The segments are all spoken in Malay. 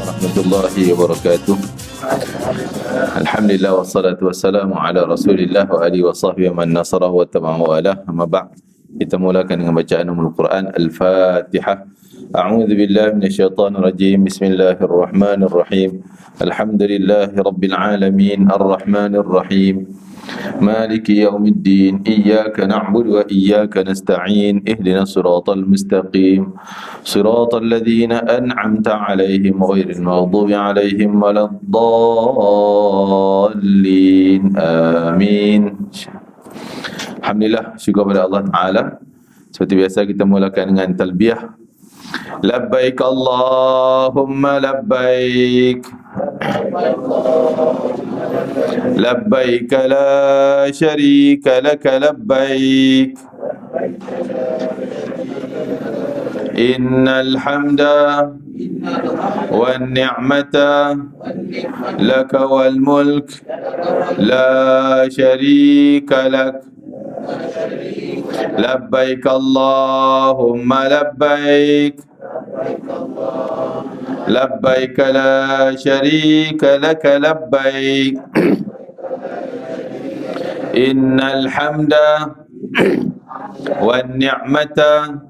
warahmatullahi wabarakatuh. Alhamdulillah wassalatu wassalamu ala Rasulillah wa alihi wa sahbihi man nasarahu wa tabi'ahu wa ala. Amma ba'd. Kita mulakan dengan bacaan Al-Quran Al-Fatihah. A'udzu billahi minasyaitonir rajim. Bismillahirrahmanirrahim. Alhamdulillahi rabbil alamin arrahmanir rahim. مالك يوم الدين إياك نعبد وإياك نستعين اهدنا الصراط المستقيم صراط الذين أنعمت عليهم غير المغضوب عليهم ولا الضالين آمين. Alhamdulillah, syukur kepada Allah Ta'ala. Seperti biasa kita mulakan dengan talbiyah. Labbaik Allahumma labbaik, labbaik la syarika laka labbaik, innal hamda wan ni'mata laka wal mulk la syarika lak. Labbaik Allahumma labbaik, labbaik la syarika laka labbaik, innal hamda wan ni'mata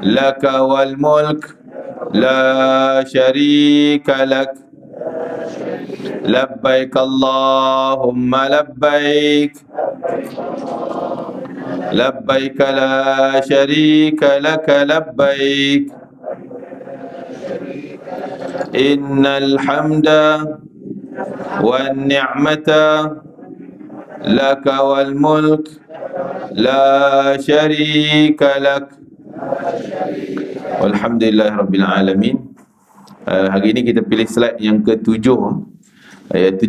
laka wal mulk la syarika lak. Labbaik Allahumma labbaik, labbaik la syarika laka labbaik, innal hamda wan ni'mata laka wal mulk la syarika lak. Walhamdulillahirabbil alamin. Hari ini kita pilih slide yang ketujuh, iaitu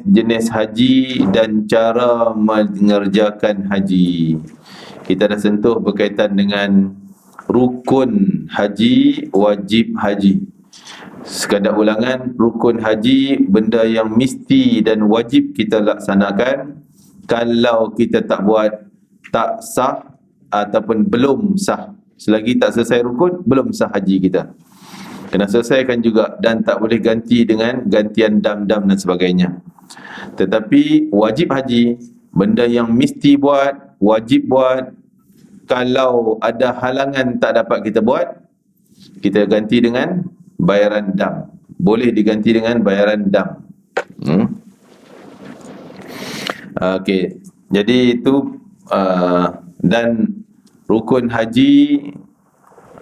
jenis haji dan cara mengerjakan haji. Kita dah sentuh berkaitan dengan rukun haji, wajib haji. Sekadar ulangan, rukun haji benda yang mesti dan wajib kita laksanakan. Kalau kita tak buat, tak sah ataupun belum sah. Selagi tak selesai rukun, belum sah haji kita. Kena selesaikan juga, dan tak boleh ganti dengan gantian dam-dam dan sebagainya. Tetapi wajib haji, benda yang mesti buat, wajib buat. Kalau ada halangan tak dapat kita buat, kita ganti dengan bayaran dam. Boleh diganti dengan bayaran dam. Okey, jadi itu dan rukun haji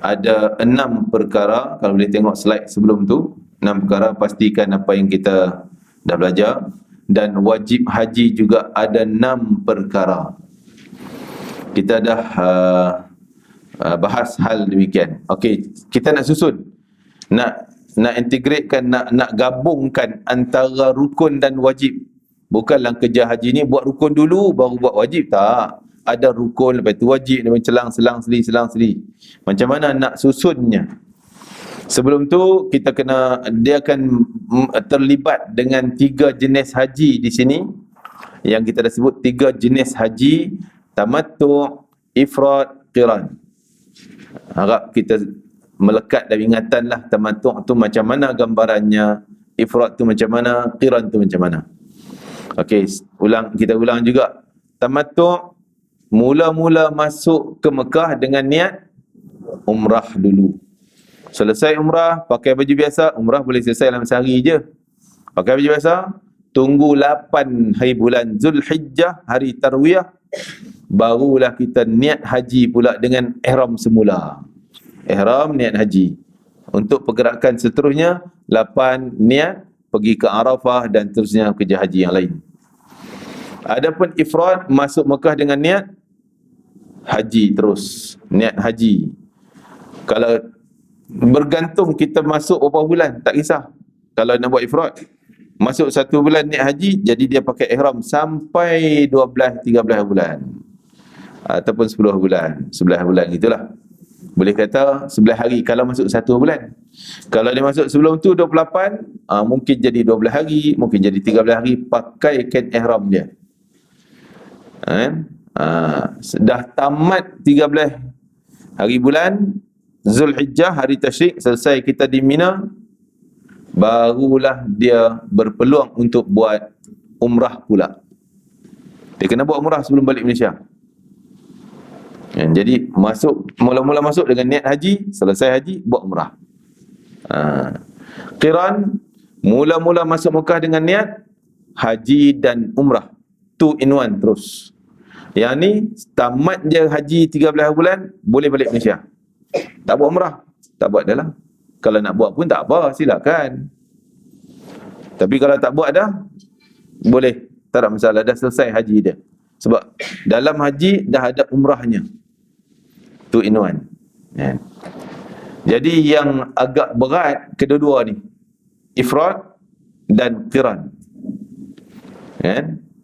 ada 6 perkara. Kalau boleh tengok slide sebelum tu, 6 perkara, pastikan apa yang kita dah belajar. Dan wajib haji juga ada 6 perkara. Kita dah bahas hal demikian. Okey, kita nak susun, nak integratekan, nak gabungkan antara rukun dan wajib. Bukanlah kerja haji ni buat rukun dulu baru buat wajib, tak. Ada rukun, lepas tu wajib, lepas selang seli. Macam mana nak susunnya? Sebelum tu kita kena, dia akan terlibat dengan 3 jenis haji di sini, yang kita dah sebut 3 jenis haji: tamattu', ifrad, qiran. Harap kita melekat dalam ingatan lah, tamattu' tu macam mana gambarannya, ifrad tu macam mana, qiran tu macam mana. Okey, kita ulang juga. Tamattu' mula-mula masuk ke Mekah dengan niat umrah dulu. Selesai umrah, pakai baju biasa. Umrah boleh selesai dalam sehari je. Pakai baju biasa, tunggu 8 hari bulan Zulhijjah, hari Tarwiyah, barulah kita niat haji pula dengan ihram semula. Ihram, niat haji. Untuk pergerakan seterusnya, 8 niat pergi ke Arafah dan terusnya kerja haji yang lain. Adapun ifrad, masuk Mekah dengan niat haji terus, niat haji. Kalau bergantung kita masuk berapa bulan, tak kisah. Kalau nak buat ifrad, masuk 1 bulan niat haji, jadi dia pakai ihram sampai 12-13 bulan, ataupun 10 bulan, 11 bulan, itulah. Boleh kata 11 hari kalau masuk 1 bulan. Kalau dia masuk sebelum tu 28, mungkin jadi 12 hari, mungkin jadi 13 hari, pakai kain ihram dia. Dah tamat 13 hari bulan Zulhijjah, hari tasyrik, selesai kita di Mina, barulah dia berpeluang untuk buat umrah pula. Dia kena buat umrah sebelum balik Malaysia. Jadi mula-mula masuk dengan niat haji, selesai haji buat umrah. Qiran, mula-mula masuk Mekah dengan niat haji dan umrah, 2 in 1 terus. Yang ni tamat je haji 13 bulan, boleh balik Malaysia. Tak buat umrah, tak buat dah lah. Kalau nak buat pun tak apa, silakan. Tapi kalau tak buat dah, boleh, tak ada masalah, dah selesai haji dia. Sebab dalam haji dah ada umrahnya, 2 in 1. Jadi yang agak berat kedua-dua ni, ifrad dan qiran.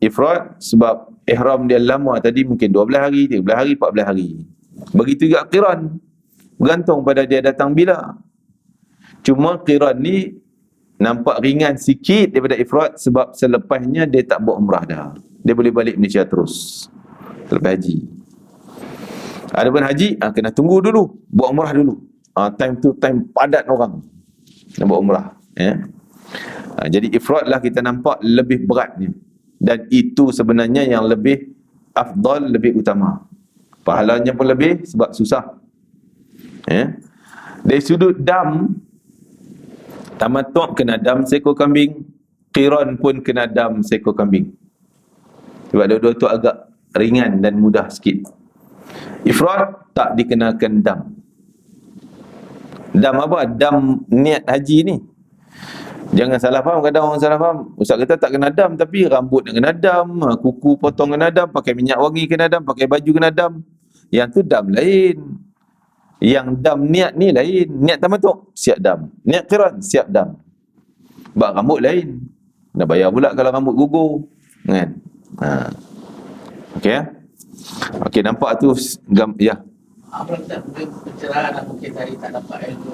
Ifrad sebab ihram dia lama tadi, mungkin 12 hari, 13 hari, 14 hari. Begitu juga qiran, bergantung pada dia datang bila. Cuma qiran ni nampak ringan sikit daripada ifrad sebab selepasnya dia tak buat umrah dah. Dia boleh balik Malaysia terus selepas haji. Adapun haji, kena tunggu dulu, buat umrah dulu. Time tu time padat orang nak buat umrah. Jadi ifrad lah kita nampak lebih beratnya. Dan itu sebenarnya yang lebih afdal, lebih utama. Pahalanya pun lebih sebab susah. Dari sudut dam, tamattu' kena dam seekor kambing, qiran pun kena dam seekor kambing. Sebab dua-dua tu agak ringan dan mudah sikit. Ifrad tak dikenakan dam. Dam apa? Dam niat haji ni. Jangan salah faham, kadang orang salah faham. Ustaz kata tak kena dam, tapi rambut kena dam, kuku potong kena dam, pakai minyak wangi kena dam, pakai baju kena dam. Yang tu dam lain. Yang dam niat ni lain. Niat tamattu' siap dam. Niat qiran siap dam. Sebab rambut lain. Nak bayar pula kalau rambut gugur. Kan? Okey ya? Okey, nampak tu ya. Apa tak mungkin pencerahan lah, mungkin tadi tak dapat ilmu.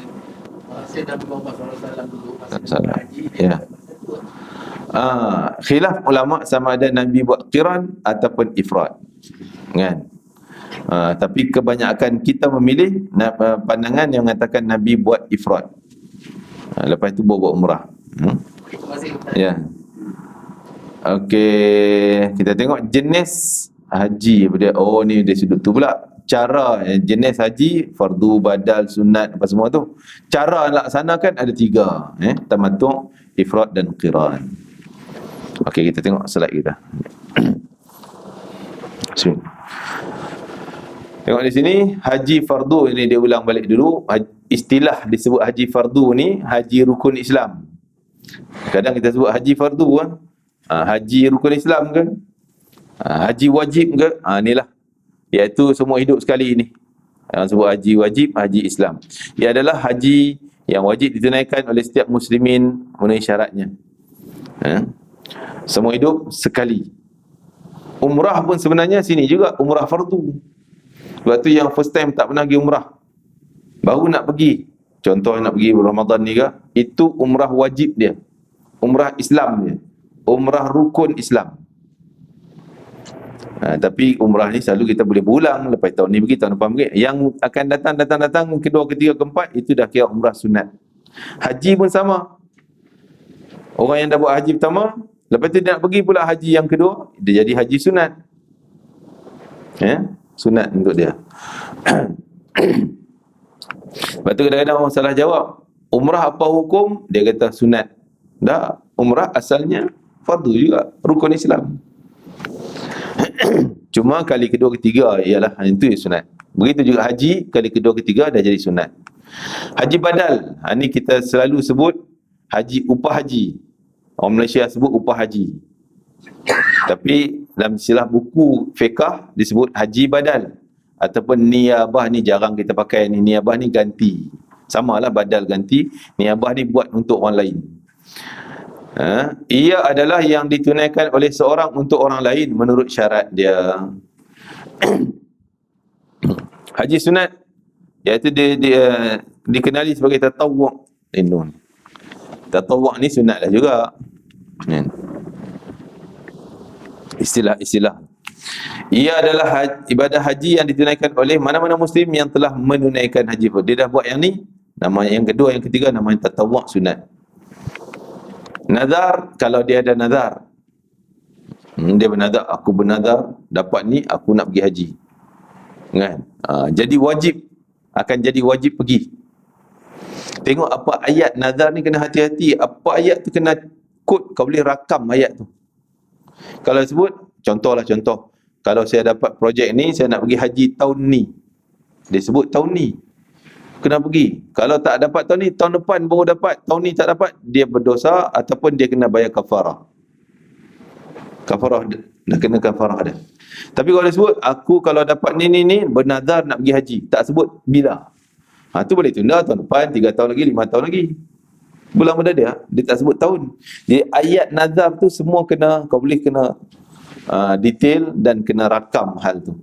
Saya Nabi Muhammad SAW dulu masa haji dia khilaf ulama sama ada Nabi buat qiran ataupun ifrad. Kan? Tapi kebanyakan kita memilih pandangan yang mengatakan Nabi buat ifrad. Lepas itu buat umrah. Ya. Okey, kita tengok jenis haji dia. Oh ni dari sudut tu pula. Cara jenis haji, fardu, badal, sunat, apa semua tu. Cara laksanakan ada 3, tamattu', ifrad dan qiran. Okey, kita tengok slide kita. Tengok di sini haji fardu ini dia ulang balik dulu. Istilah disebut haji fardu ni haji rukun Islam. Kadang kita sebut haji fardu haji rukun Islam ke? Haji wajib ke? Inilah, iaitu semua hidup sekali ni. Yang sebut haji wajib, haji Islam. Ia adalah haji yang wajib ditunaikan oleh setiap muslimin memenuhi syaratnya. Semua hidup sekali. Umrah pun sebenarnya sini juga umrah fardu. Sebab tu yang first time tak pernah pergi umrah, baru nak pergi, contoh nak pergi Ramadan ni ke, itu umrah wajib dia, umrah Islam dia, umrah rukun Islam. Tapi umrah ni selalu kita boleh berulang, lepas tahun ni pergi, tahun depan pergi. Yang akan datang kedua, ketiga, keempat, itu dah kira umrah sunat. Haji pun sama. Orang yang dah buat haji pertama, lepas tu dia nak pergi pula haji yang kedua, dia jadi haji sunat. Sunat untuk dia. Lepas tu kadang-kadang orang salah jawab, umrah apa hukum? Dia kata sunat. Tak, umrah asalnya fardu juga, rukun Islam. Cuma kali kedua ketiga ialah itu sunat. Begitu juga haji, kali kedua ketiga dah jadi sunat. Haji badal, ni kita selalu sebut haji upah haji. Orang Malaysia sebut upah haji. Tapi dalam istilah buku fiqh disebut haji badal ataupun niyabah. Ni jarang kita pakai ni, niyabah ni ganti. Samalah badal ganti, niyabah ni buat untuk orang lain. Ia adalah yang ditunaikan oleh seorang untuk orang lain menurut syarat dia. Haji sunat iaitu dia dikenali sebagai tatawwu'. Tatawwu' ni sunat lah juga. Istilah. Ia adalah ibadah haji yang ditunaikan oleh mana-mana muslim yang telah menunaikan haji. Dia dah buat yang ni, nama yang kedua, yang ketiga namanya tatawwu' sunat. Nazar, kalau dia ada nazar, dia bernazar, aku bernazar dapat ni, aku nak pergi haji, kan? Jadi wajib, akan jadi wajib pergi. Tengok apa ayat nazar ni, kena hati-hati. Apa ayat tu kena kod, kau boleh rakam ayat tu. Kalau sebut, contoh, kalau saya dapat projek ni, saya nak pergi haji tahun ni, dia sebut tahun ni kena pergi. Kalau tak dapat tahun ni, tahun depan baru dapat, tahun ni tak dapat, dia berdosa ataupun dia kena bayar kafarah. Dah kena kafarah dah. Tapi kalau dia sebut, aku kalau dapat ni bernazar nak pergi haji, tak sebut bila, tu boleh tunda tahun depan, 3 tahun lagi, 5 tahun lagi, bulan mendadak, dia tak sebut tahun. Jadi ayat nazar tu semua kena, kau boleh kena detail dan kena rakam hal tu.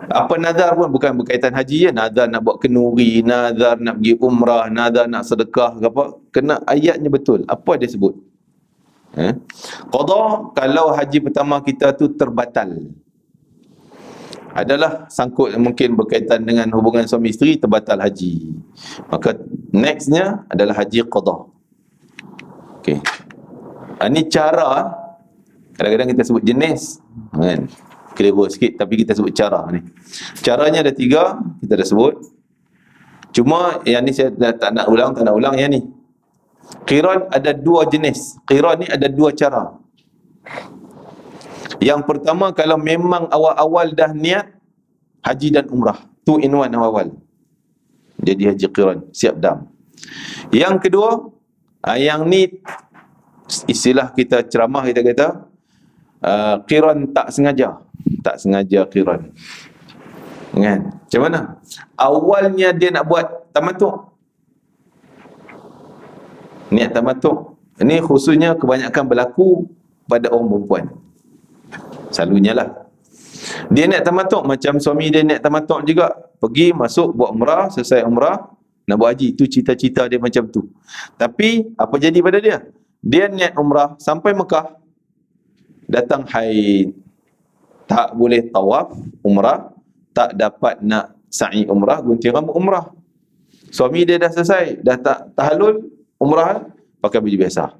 Apa nazar pun bukan berkaitan haji ya, nazar nak buat kenduri, nazar nak pergi umrah, nazar nak sedekah ke apa, kena ayatnya betul, apa dia sebut. Qada, kalau haji pertama kita tu terbatal, adalah sangkut mungkin berkaitan dengan hubungan suami isteri, terbatal haji, maka nextnya adalah haji qada. Okey, ini cara. Kadang-kadang kita sebut jenis, kan, keliru sikit, tapi kita sebut cara ni. Caranya ada 3, kita dah sebut. Cuma yang ni saya tak nak ulang yang ni. Qiran ada 2 jenis. Qiran ni ada 2 cara. Yang pertama, kalau memang awal-awal dah niat haji dan umrah, 2 in 1 awal, jadi haji qiran, siap dam. Yang kedua, yang ni istilah kita ceramah, kita kata qiran tak sengaja qiran, kan? Macam mana? Awalnya dia nak buat tamattu', niat tamattu'. Ini khususnya kebanyakan berlaku pada orang perempuan, selalunya lah. Dia niat tamattu', macam suami dia niat tamattu' juga, pergi masuk buat umrah, selesai umrah nak buat haji. Itu cita-cita dia macam tu. Tapi apa jadi pada dia? Dia niat umrah sampai Mekah, datang haid, tak boleh tawaf umrah, tak dapat nak sa'i umrah, gunting rambut umrah. Suami dia dah selesai, dah tak tahallul umrah, pakai baju biasa.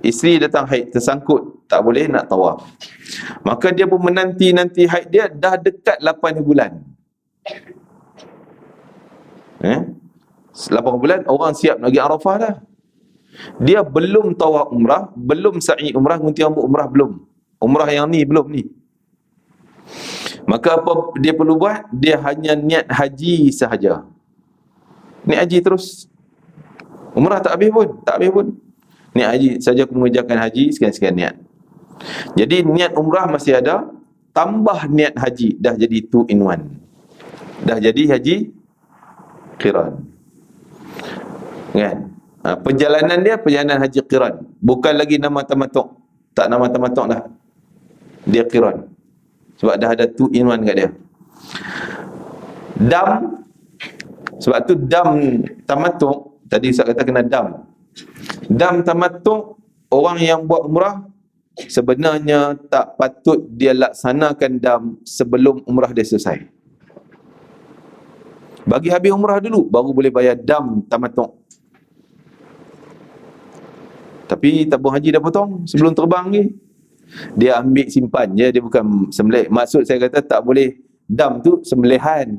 Isteri datang haid, tersangkut, tak boleh nak tawaf. Maka dia pun menanti haid dia, dah dekat 8 bulan. 8 bulan, orang siap nak pergi Arafah dah. Dia belum tawaf umrah, belum sa'i umrah, gunting rambut umrah belum. Umrah yang ni belum ni. Maka apa dia perlu buat? Dia hanya niat haji sahaja. Niat haji terus. Umrah tak habis pun. Niat haji saja, aku mengerjakan haji, sekian-sekian niat. Jadi niat umrah masih ada, tambah niat haji, dah jadi 2 in 1. Dah jadi haji qiran. Kan? Perjalanan dia perjalanan haji qiran, bukan lagi nama tamattu'. Tak nama tamattu' dah, dia qiran, sebab dah ada 2 in 1 kat dia. Dam, sebab tu dam tamattu', tadi Ustaz kata kena dam. Dam tamattu', orang yang buat umrah sebenarnya tak patut dia laksanakan dam sebelum umrah dia selesai. Bagi habis umrah dulu, baru boleh bayar dam tamattu'. Tapi tabung haji dah potong sebelum terbang ni, dia ambil simpan je, dia bukan sembelih. Maksud saya kata tak boleh dam tu sembelihan.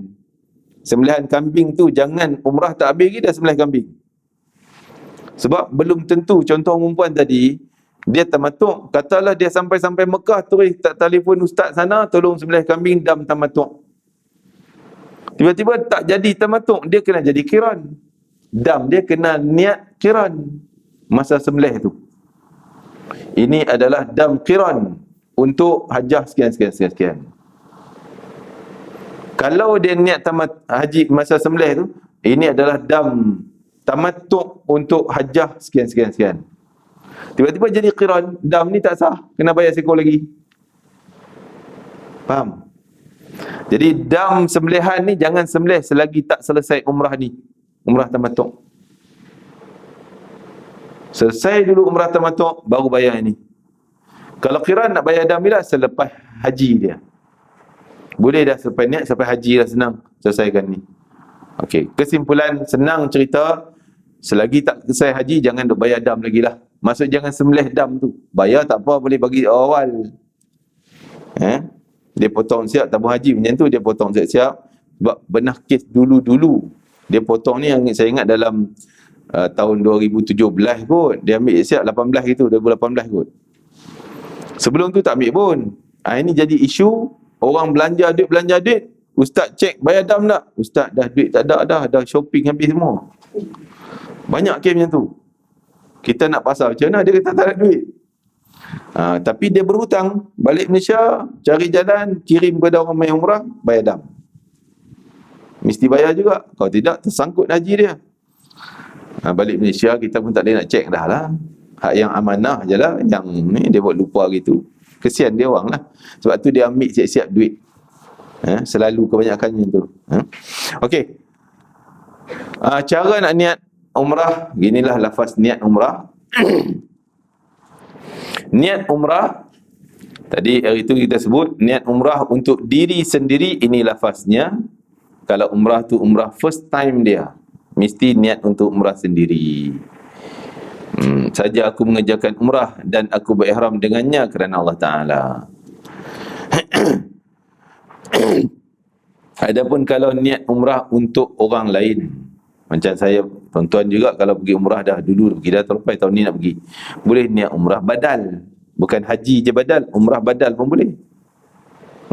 Sembelihan kambing tu, jangan umrah tak habis lagi dah sembelih kambing. Sebab belum tentu, contoh perempuan tadi, dia tamattu', katalah dia sampai Mekah terus tak telefon ustaz sana, tolong sembelih kambing dam tamattu'. Tiba-tiba tak jadi tamattu', dia kena jadi qiran. Dam dia kena niat qiran masa sembelih tu. Ini adalah dam qiran untuk hajah sekian. Kalau dia niat tamat haji masa sembelih tu, ini adalah dam tamattu' untuk hajah sekian. Tiba-tiba jadi qiran, dam ni tak sah, kena bayar seekor lagi. Faham? Jadi dam sembelihan ni jangan sembelih selagi tak selesai umrah ni, umrah tamattu'. Selesai dulu umrah tamattu', baru bayar ini. Kalau qiran nak bayar dam bila? Selepas haji dia. Boleh dah sampai niat, sampai haji dah senang selesaikan ni. Okey, kesimpulan senang cerita, Selagi tak selesai haji, jangan duk bayar dam lagi lah. Maksud jangan sembelih dam tu. Bayar tak apa, boleh bagi awal. Dia potong siap tabung haji macam tu, dia potong siap-siap. Sebab pernah kes dulu-dulu. Dia potong ni yang saya ingat dalam tahun 2017 kot. Dia ambil siap 18 gitu, 2018 kot. Sebelum tu tak ambil pun. Ini jadi isu, orang belanja duit. Ustaz cek bayar dam tak? Ustaz dah duit tak ada dah shopping habis semua. Banyak kes macam tu. Kita nak pasal macam mana, dia kata tak ada duit. Tapi dia berhutang, balik Malaysia, cari jalan, kirim kepada orang main umrah, bayar dam. Mesti bayar juga. Kalau tidak, tersangkut haji dia. Balik Malaysia, kita pun tak boleh nak cek dah lah. Hak yang amanah je lah. Yang ni dia buat lupa gitu. Kesian dia orang lah. Sebab tu dia ambil siap-siap duit. Selalu kebanyakannya tu. Okey. Cara nak niat umrah, ginilah lafaz niat umrah. Niat umrah, tadi hari itu kita sebut, niat umrah untuk diri sendiri, ini lafaznya. Kalau umrah tu umrah first time dia, mesti niat untuk umrah sendiri. Saja aku mengerjakan umrah dan aku berihram dengannya kerana Allah Ta'ala. Adapun kalau niat umrah untuk orang lain, macam saya, tuan-tuan juga kalau pergi umrah dah dulu, pergi dah terlepas, tahun ni nak pergi, boleh niat umrah badal. Bukan haji je badal, umrah badal pun boleh.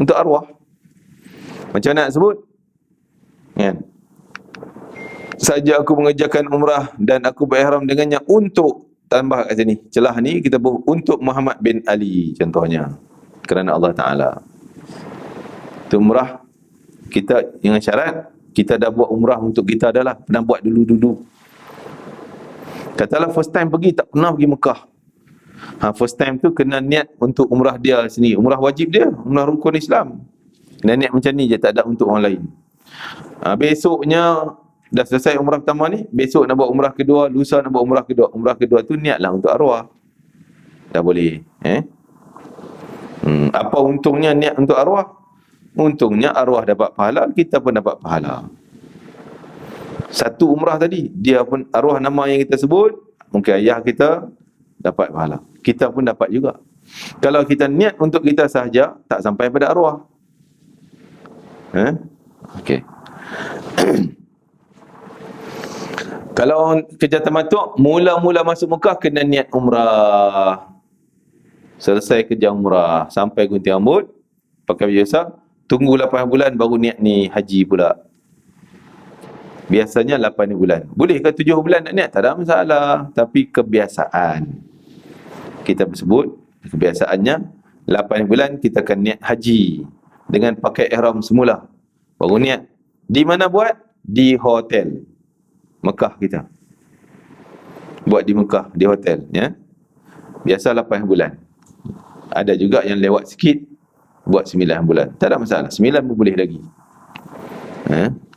Untuk arwah. Macam mana nak sebut? Kan? Saja aku mengerjakan umrah dan aku berihram dengannya untuk, tambah kat sini, celah ni kita untuk Muhammad bin Ali contohnya, kerana Allah Ta'ala. Itu umrah kita dengan syarat kita dah buat umrah untuk kita dah lah, pernah buat dulu-dulu. Katalah first time pergi, tak pernah pergi Mekah. First time tu kena niat untuk umrah dia sendiri, umrah wajib dia, umrah rukun Islam. Kena niat macam ni je, tak ada untuk orang lain. Besoknya dah selesai umrah pertama ni, besok nak buat umrah kedua, lusa nak buat umrah kedua. Umrah kedua tu niatlah untuk arwah. Dah boleh. Apa untungnya niat untuk arwah? Untungnya arwah dapat pahala, kita pun dapat pahala. Satu umrah tadi, dia pun arwah nama yang kita sebut, mungkin ayah kita dapat pahala, kita pun dapat juga. Kalau kita niat untuk kita sahaja, tak sampai pada arwah. Okey. Kalau kerja tamattu', mula-mula masuk Mekah kena niat umrah. Selesai kerja umrah, sampai gunting rambut, pakai baju besar, tunggu 8 bulan baru niat ni haji pula. Biasanya 8 bulan. Boleh ke 7 bulan nak niat? Tak ada masalah. Tapi kebiasaan, kita sebut kebiasaannya 8 bulan kita akan niat haji dengan pakai ihram semula, baru niat. Di mana buat? Di hotel Mekah kita. Buat di Mekah, di hotel, ya. Biasa 8 bulan. Ada juga yang lewat sikit, buat 9 bulan. Tak ada masalah, 9 pun boleh lagi.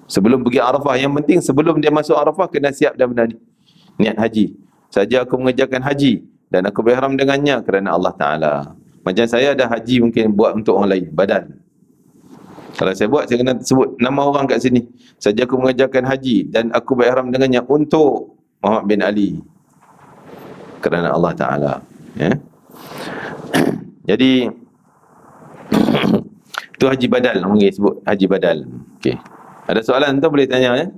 Sebelum pergi Arafah, yang penting sebelum dia masuk Arafah kena siap dah benda ni. Niat haji. Saja aku mengerjakan haji dan aku berihram dengannya kerana Allah Ta'ala. Macam saya ada haji mungkin buat untuk orang lain, badal. Kalau saya buat, saya kena sebut nama orang kat sini. Saja aku mengerjakan haji dan aku berihram dengannya untuk Muhammad bin Ali kerana Allah Ta'ala. Jadi itu haji badal, mungkin sebut haji badal. Okey. Ada soalan tu boleh tanya, ya?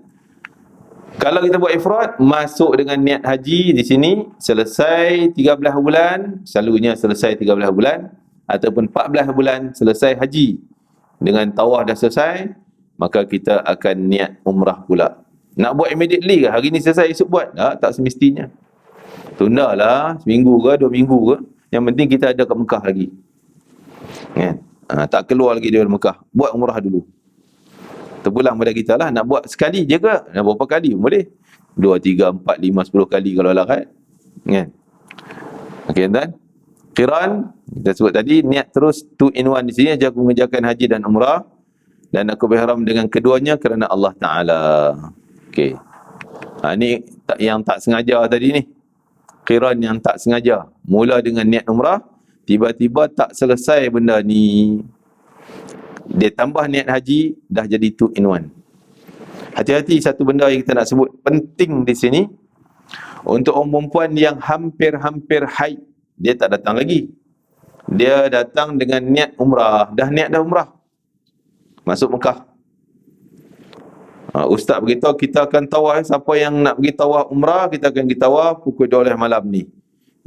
Kalau kita buat ifrad, masuk dengan niat haji di sini, selesai 13 bulan, selalunya selesai 13 bulan ataupun 14 bulan selesai haji. Dengan tawaf dah selesai, maka kita akan niat umrah pula. Nak buat immediately ke? Hari ni selesai, esok buat? Tak semestinya. Tundalah seminggu ke 2 minggu ke. Yang penting kita ada kat Mekah lagi. Tak keluar lagi dari Mekah. Buat umrah dulu. Terpulang pada kita lah. Nak buat sekali je ke? Nak berapa kali pun boleh. 2, 3, 4, 5, 10 kali kalau larat. Okey, tuan. Qiran, kita sebut tadi, niat terus 2 in 1 di sini. Aja aku mengerjakan haji dan umrah dan aku berihram dengan keduanya kerana Allah Ta'ala. Okey. Ni yang tak sengaja tadi ni. Qiran yang tak sengaja. Mula dengan niat umrah, tiba-tiba tak selesai benda ni. Dia tambah niat haji, dah jadi 2 in 1. Hati-hati satu benda yang kita nak sebut penting di sini. Untuk orang perempuan yang hampir-hampir haid, dia tak datang lagi. Dia datang dengan niat umrah. Dah niat dah umrah, masuk Mekah. Ustaz beritahu kita akan tawaf. Siapa yang nak pergi tawaf umrah, kita akan pergi tawaf pukul 12 malam ni.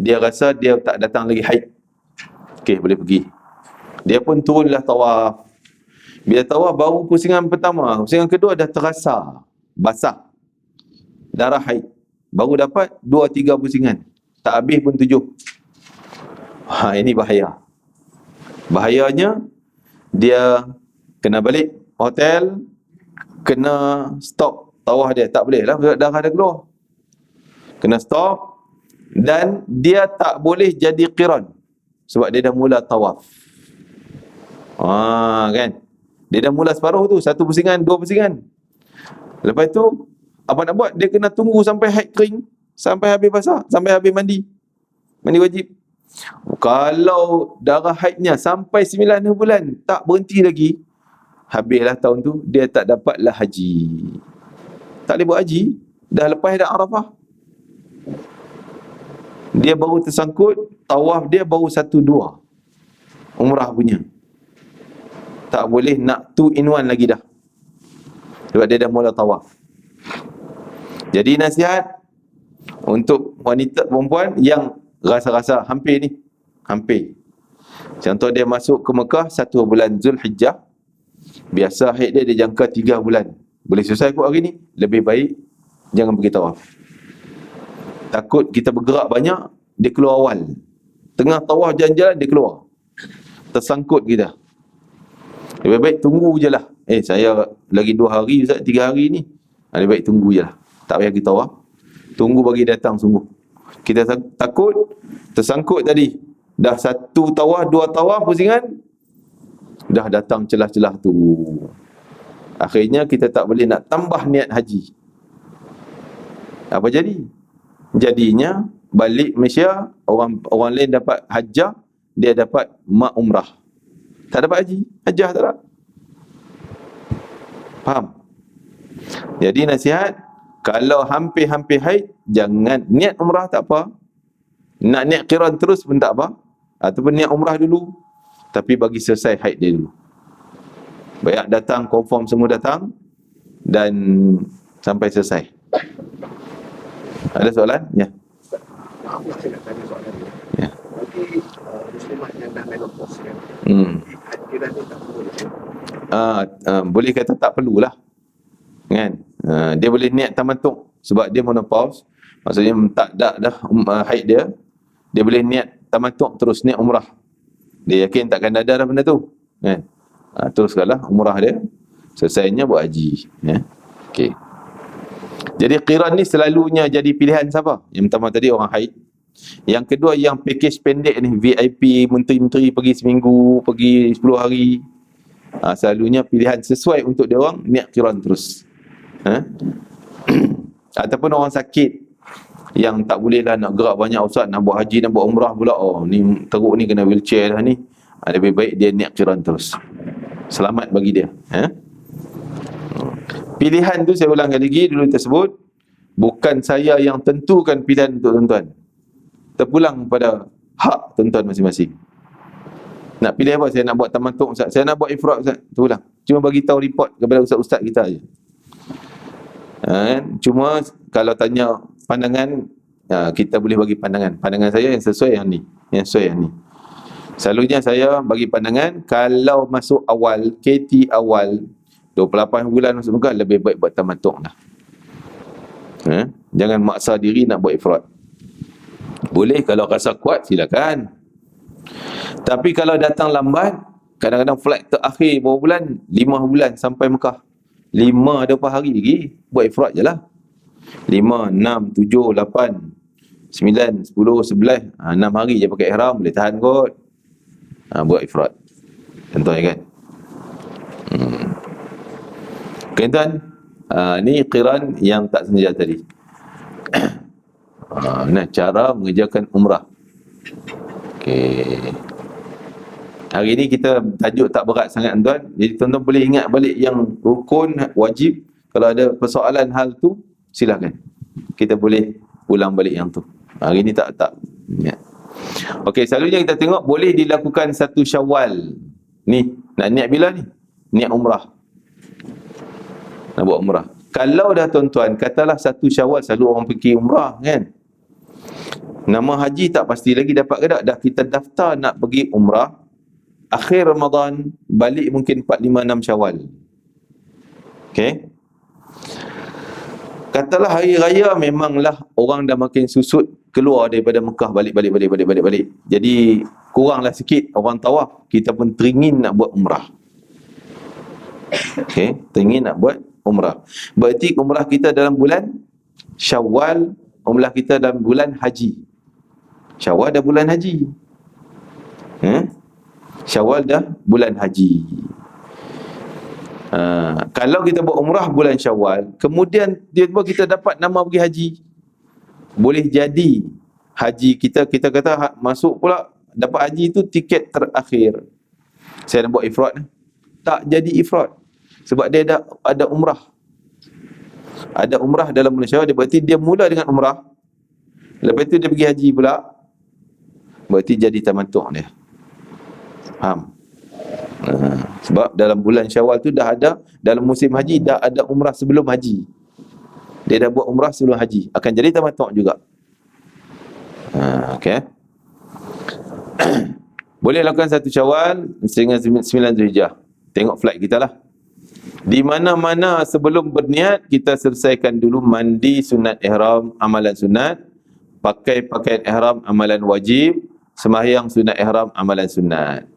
Dia rasa dia tak datang lagi haid, okey, boleh pergi. Dia pun turunlah tawaf. Bila tawaf baru pusingan pertama, pusingan kedua dah terasa basah, darah haid. Baru dapat 2-3 pusingan, tak habis pun 7. Ini bahaya. Bahayanya dia kena balik hotel, kena stop tawaf dia. Tak boleh lah, darah dah keluar, kena stop. Dan dia tak boleh jadi qiran sebab dia dah mula tawaf. Kan, dia dah mula separuh tu, 1 pusingan, 2 pusingan. Lepas tu apa nak buat? Dia kena tunggu sampai haid kering, sampai habis basah, sampai habis mandi wajib. Kalau darah haidnya sampai 9 bulan tak berhenti lagi, habislah tahun tu, dia tak dapatlah haji. Tak boleh buat haji, dah lepas dah Arafah. Dia baru tersangkut, tawaf dia baru 1-2 umrah punya. Tak boleh nak 2 in 1 lagi dah, sebab dia dah mula tawaf. Jadi nasihat untuk wanita perempuan yang rasa-rasa hampir ni, hampir. Contoh dia masuk ke Mekah 1 bulan Zulhijjah, biasa haid dia jangka 3 bulan. Boleh selesai kot hari ni, lebih baik jangan pergi tawaf. Takut kita bergerak banyak, dia keluar awal. Tengah tawaf jalan-jalan dia keluar, tersangkut kita. Lebih baik tunggu je lah. Saya lagi 2 hari Ustaz, 3 hari ni. Lebih baik tunggu je lah, tak payah kita tawaf. Tunggu bagi datang sungguh. Kita takut tersangkut tadi, dah 1 tawaf, 2 tawaf pusingan, dah datang celah-celah tu. Akhirnya kita tak boleh nak tambah niat haji. Apa jadi? Jadinya balik Malaysia, orang lain dapat hajjah, dia dapat mak umrah, tak dapat haji, hajjah tak dapat. Faham? Jadi nasihat, kalau hampir-hampir haid, jangan niat umrah, tak apa. Nak niat qiran terus pun tak apa, ataupun niat umrah dulu, tapi bagi selesai haid dia dulu. Banyak datang, confirm semua datang, dan sampai selesai. Ada soalan? Ya. Saya nak tanya soalan ni. Ya. Bagi muslimat yang dah menopause kan, hajiran ni tak boleh kan? Boleh kata tak perlulah, kan? Dia boleh niat tamattu' sebab dia menopause, maksudnya tak dah haid dia. Dia boleh niat tamattu' terus niat umrah. Dia yakin takkan ada dah benda tu, kan? Teruskanlah umrah dia, selesainya buat haji, ya. Okey. Jadi qiran ni selalunya jadi pilihan siapa? Yang pertama tadi orang haid. Yang kedua yang package pendek ni, VIP, menteri-menteri pergi seminggu, pergi 10 hari. Selalunya pilihan sesuai untuk dia orang niat qiran terus. Ataupun orang sakit yang tak boleh lah nak gerak banyak, Ustaz, nak buat haji, nak buat umrah pula, ni teruk ni, kena wheelchair dah ni. Lebih baik dia niat qiran terus, selamat bagi dia. Pilihan tu, saya ulang lagi dulu tersebut, bukan saya yang tentukan pilihan untuk tuan-tuan. Terpulang pada hak tuan-tuan masing-masing. Nak pilih apa? Saya nak buat tamattu' Ustaz, saya nak buat ifrad Ustaz, terpulang. Cuma bagi tahu report kepada ustaz-ustaz kita aja. Cuma kalau tanya pandangan, kita boleh bagi pandangan. Pandangan saya yang sesuai yang ni, yang sesuai yang ni. Selalunya saya bagi pandangan, kalau masuk awal, KT awal 28 bulan masuk Mekah, lebih baik buat tamattu' lah. Jangan maksa diri nak buat ifrad. Boleh kalau rasa kuat, silakan. Tapi kalau datang lambat, kadang-kadang flight terakhir berapa bulan? 5 bulan sampai Mekah, 5-20 hari lagi, buat ifrad je lah. 5, 6, 7, 8, 9, 10, 11, 6 hari je pakai ihram, boleh tahan kot. Buat ifrad. Contohnya kan. Okay, tuan. Ni qiran yang tak sengaja tadi. Nah, cara mengerjakan umrah. Okey. Hari ni kita tajuk tak berat sangat, tuan. Jadi tuan-tuan boleh ingat balik yang rukun, wajib. Kalau ada persoalan hal tu, silakan. Kita boleh ulang balik yang tu. Hari ni tak niat. Okey, selalunya kita tengok boleh dilakukan 1 Syawal. Ni, nak niat bila ni? Niat umrah. Nak buat umrah. Kalau dah tuan-tuan, katalah 1 Syawal, selalu orang pergi umrah kan. Nama haji tak pasti lagi dapat ke tak. Dah kita daftar nak pergi umrah, akhir Ramadan, balik mungkin 4, 5, 6 Syawal. Okey. Katalah hari raya memanglah orang dah makin susut keluar daripada Mekah, balik. Jadi kuranglah sikit orang tawaf, kita pun teringin nak buat umrah. Okey, teringin nak buat umrah. Berarti umrah kita dalam bulan Syawal, umrah kita dalam bulan haji. Syawal dah bulan haji. Syawal dah bulan haji. Kalau kita buat umrah bulan Syawal, kemudian tiba-tiba kita dapat nama pergi haji, boleh jadi haji kita kata masuk pula dapat haji tu tiket terakhir. Saya nak buat ifrad, tak jadi ifrad sebab dia ada umrah. Ada umrah dalam bulan Syawal, berarti dia mula dengan umrah, lepas tu dia pergi haji pula, berarti jadi tamattu' dia. Faham? Sebab dalam bulan Syawal tu dah ada, dalam musim haji dah ada umrah sebelum haji. Dia dah buat umrah sebelum haji, akan jadi tamattu' juga. Okey. Boleh lakukan 1 Syawal sehingga 9 Zulhijjah. Tengok flight kita lah. Di mana-mana sebelum berniat, kita selesaikan dulu mandi sunat ihram, amalan sunat, pakai pakaian ihram, amalan wajib, sembahyang sunat ihram, amalan sunat.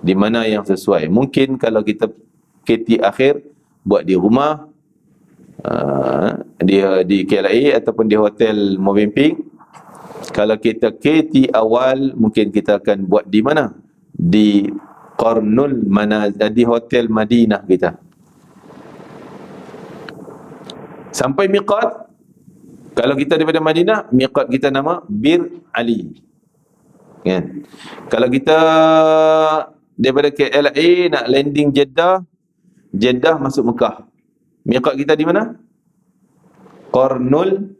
Di mana yang sesuai. Mungkin kalau kita KT akhir buat di rumah, di KLIA ataupun di hotel Movenpick. Kalau kita KT awal, mungkin kita akan buat di mana? Di Qarnul Manazil, di hotel Madinah kita. Sampai miqat, kalau kita daripada Madinah, miqat kita nama Bir Ali. Kan? Kalau kita daripada KLIA nak landing Jeddah masuk Mekah, miqat kita di mana? Qarnul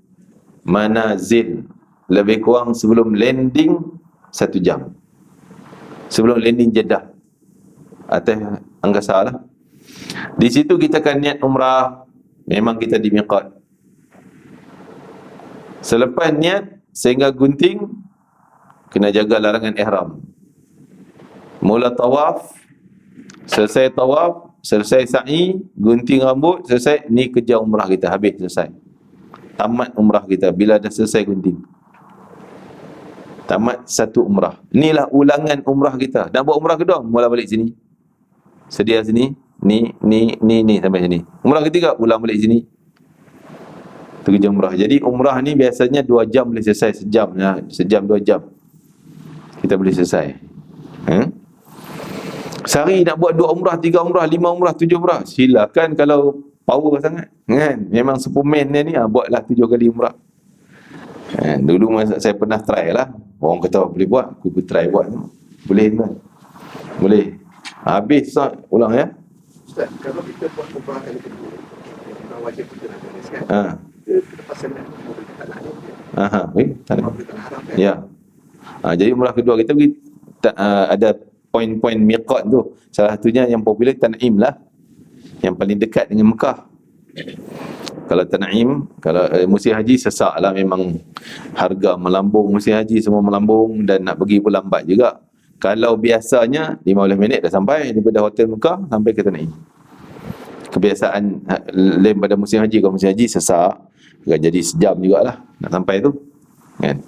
Manazil. Lebih kurang sebelum landing 1 jam. Sebelum landing Jeddah atas angkasa lah. Di situ kita akan niat umrah. Memang kita di miqat. Selepas niat sehingga gunting, kena jaga larangan ihram. Mula tawaf, selesai tawaf, selesai sa'i, gunting rambut, selesai, ni kerja umrah kita habis, selesai. Tamat umrah kita bila dah selesai gunting. Tamat 1 umrah. Inilah ulangan umrah kita. Nak buat umrah kedua, mula balik sini. Sedia sini, ni sampai sini. Umrah ketiga, ulang balik sini. Itu kerja umrah. Jadi umrah ni biasanya 2 jam boleh selesai, sejam 2 jam. Kita boleh selesai. Sehari nak buat 2 umrah, 3 umrah, 5 umrah, 7 umrah, silakan kalau power sangat. Kan? Memang Superman ni buatlah 7 kali umrah. Dulu masa saya pernah try lah. Orang kata boleh buat, aku pun try buat. Boleh kan? Boleh. Habis ulang ya. Ustaz, kalau kita buat umrah kali kedua, kita wajib kita nak tulis kan? Kita pasal mobil kita nak tak ada. Ya. Jadi umrah kedua kita pergi ada poin-poin miqat tu. Salah satunya yang popular Tan'im lah. Yang paling dekat dengan Mekah. Kalau Tan'im, kalau musim haji sesak lah, memang harga melambung, musim haji semua melambung dan nak pergi pun lambat juga. Kalau biasanya 15 minit dah sampai daripada hotel Mekah sampai ke Tan'im. Kebiasaan lain pada musim haji. Kalau musim haji sesak, jadi sejam jugalah nak sampai tu kan.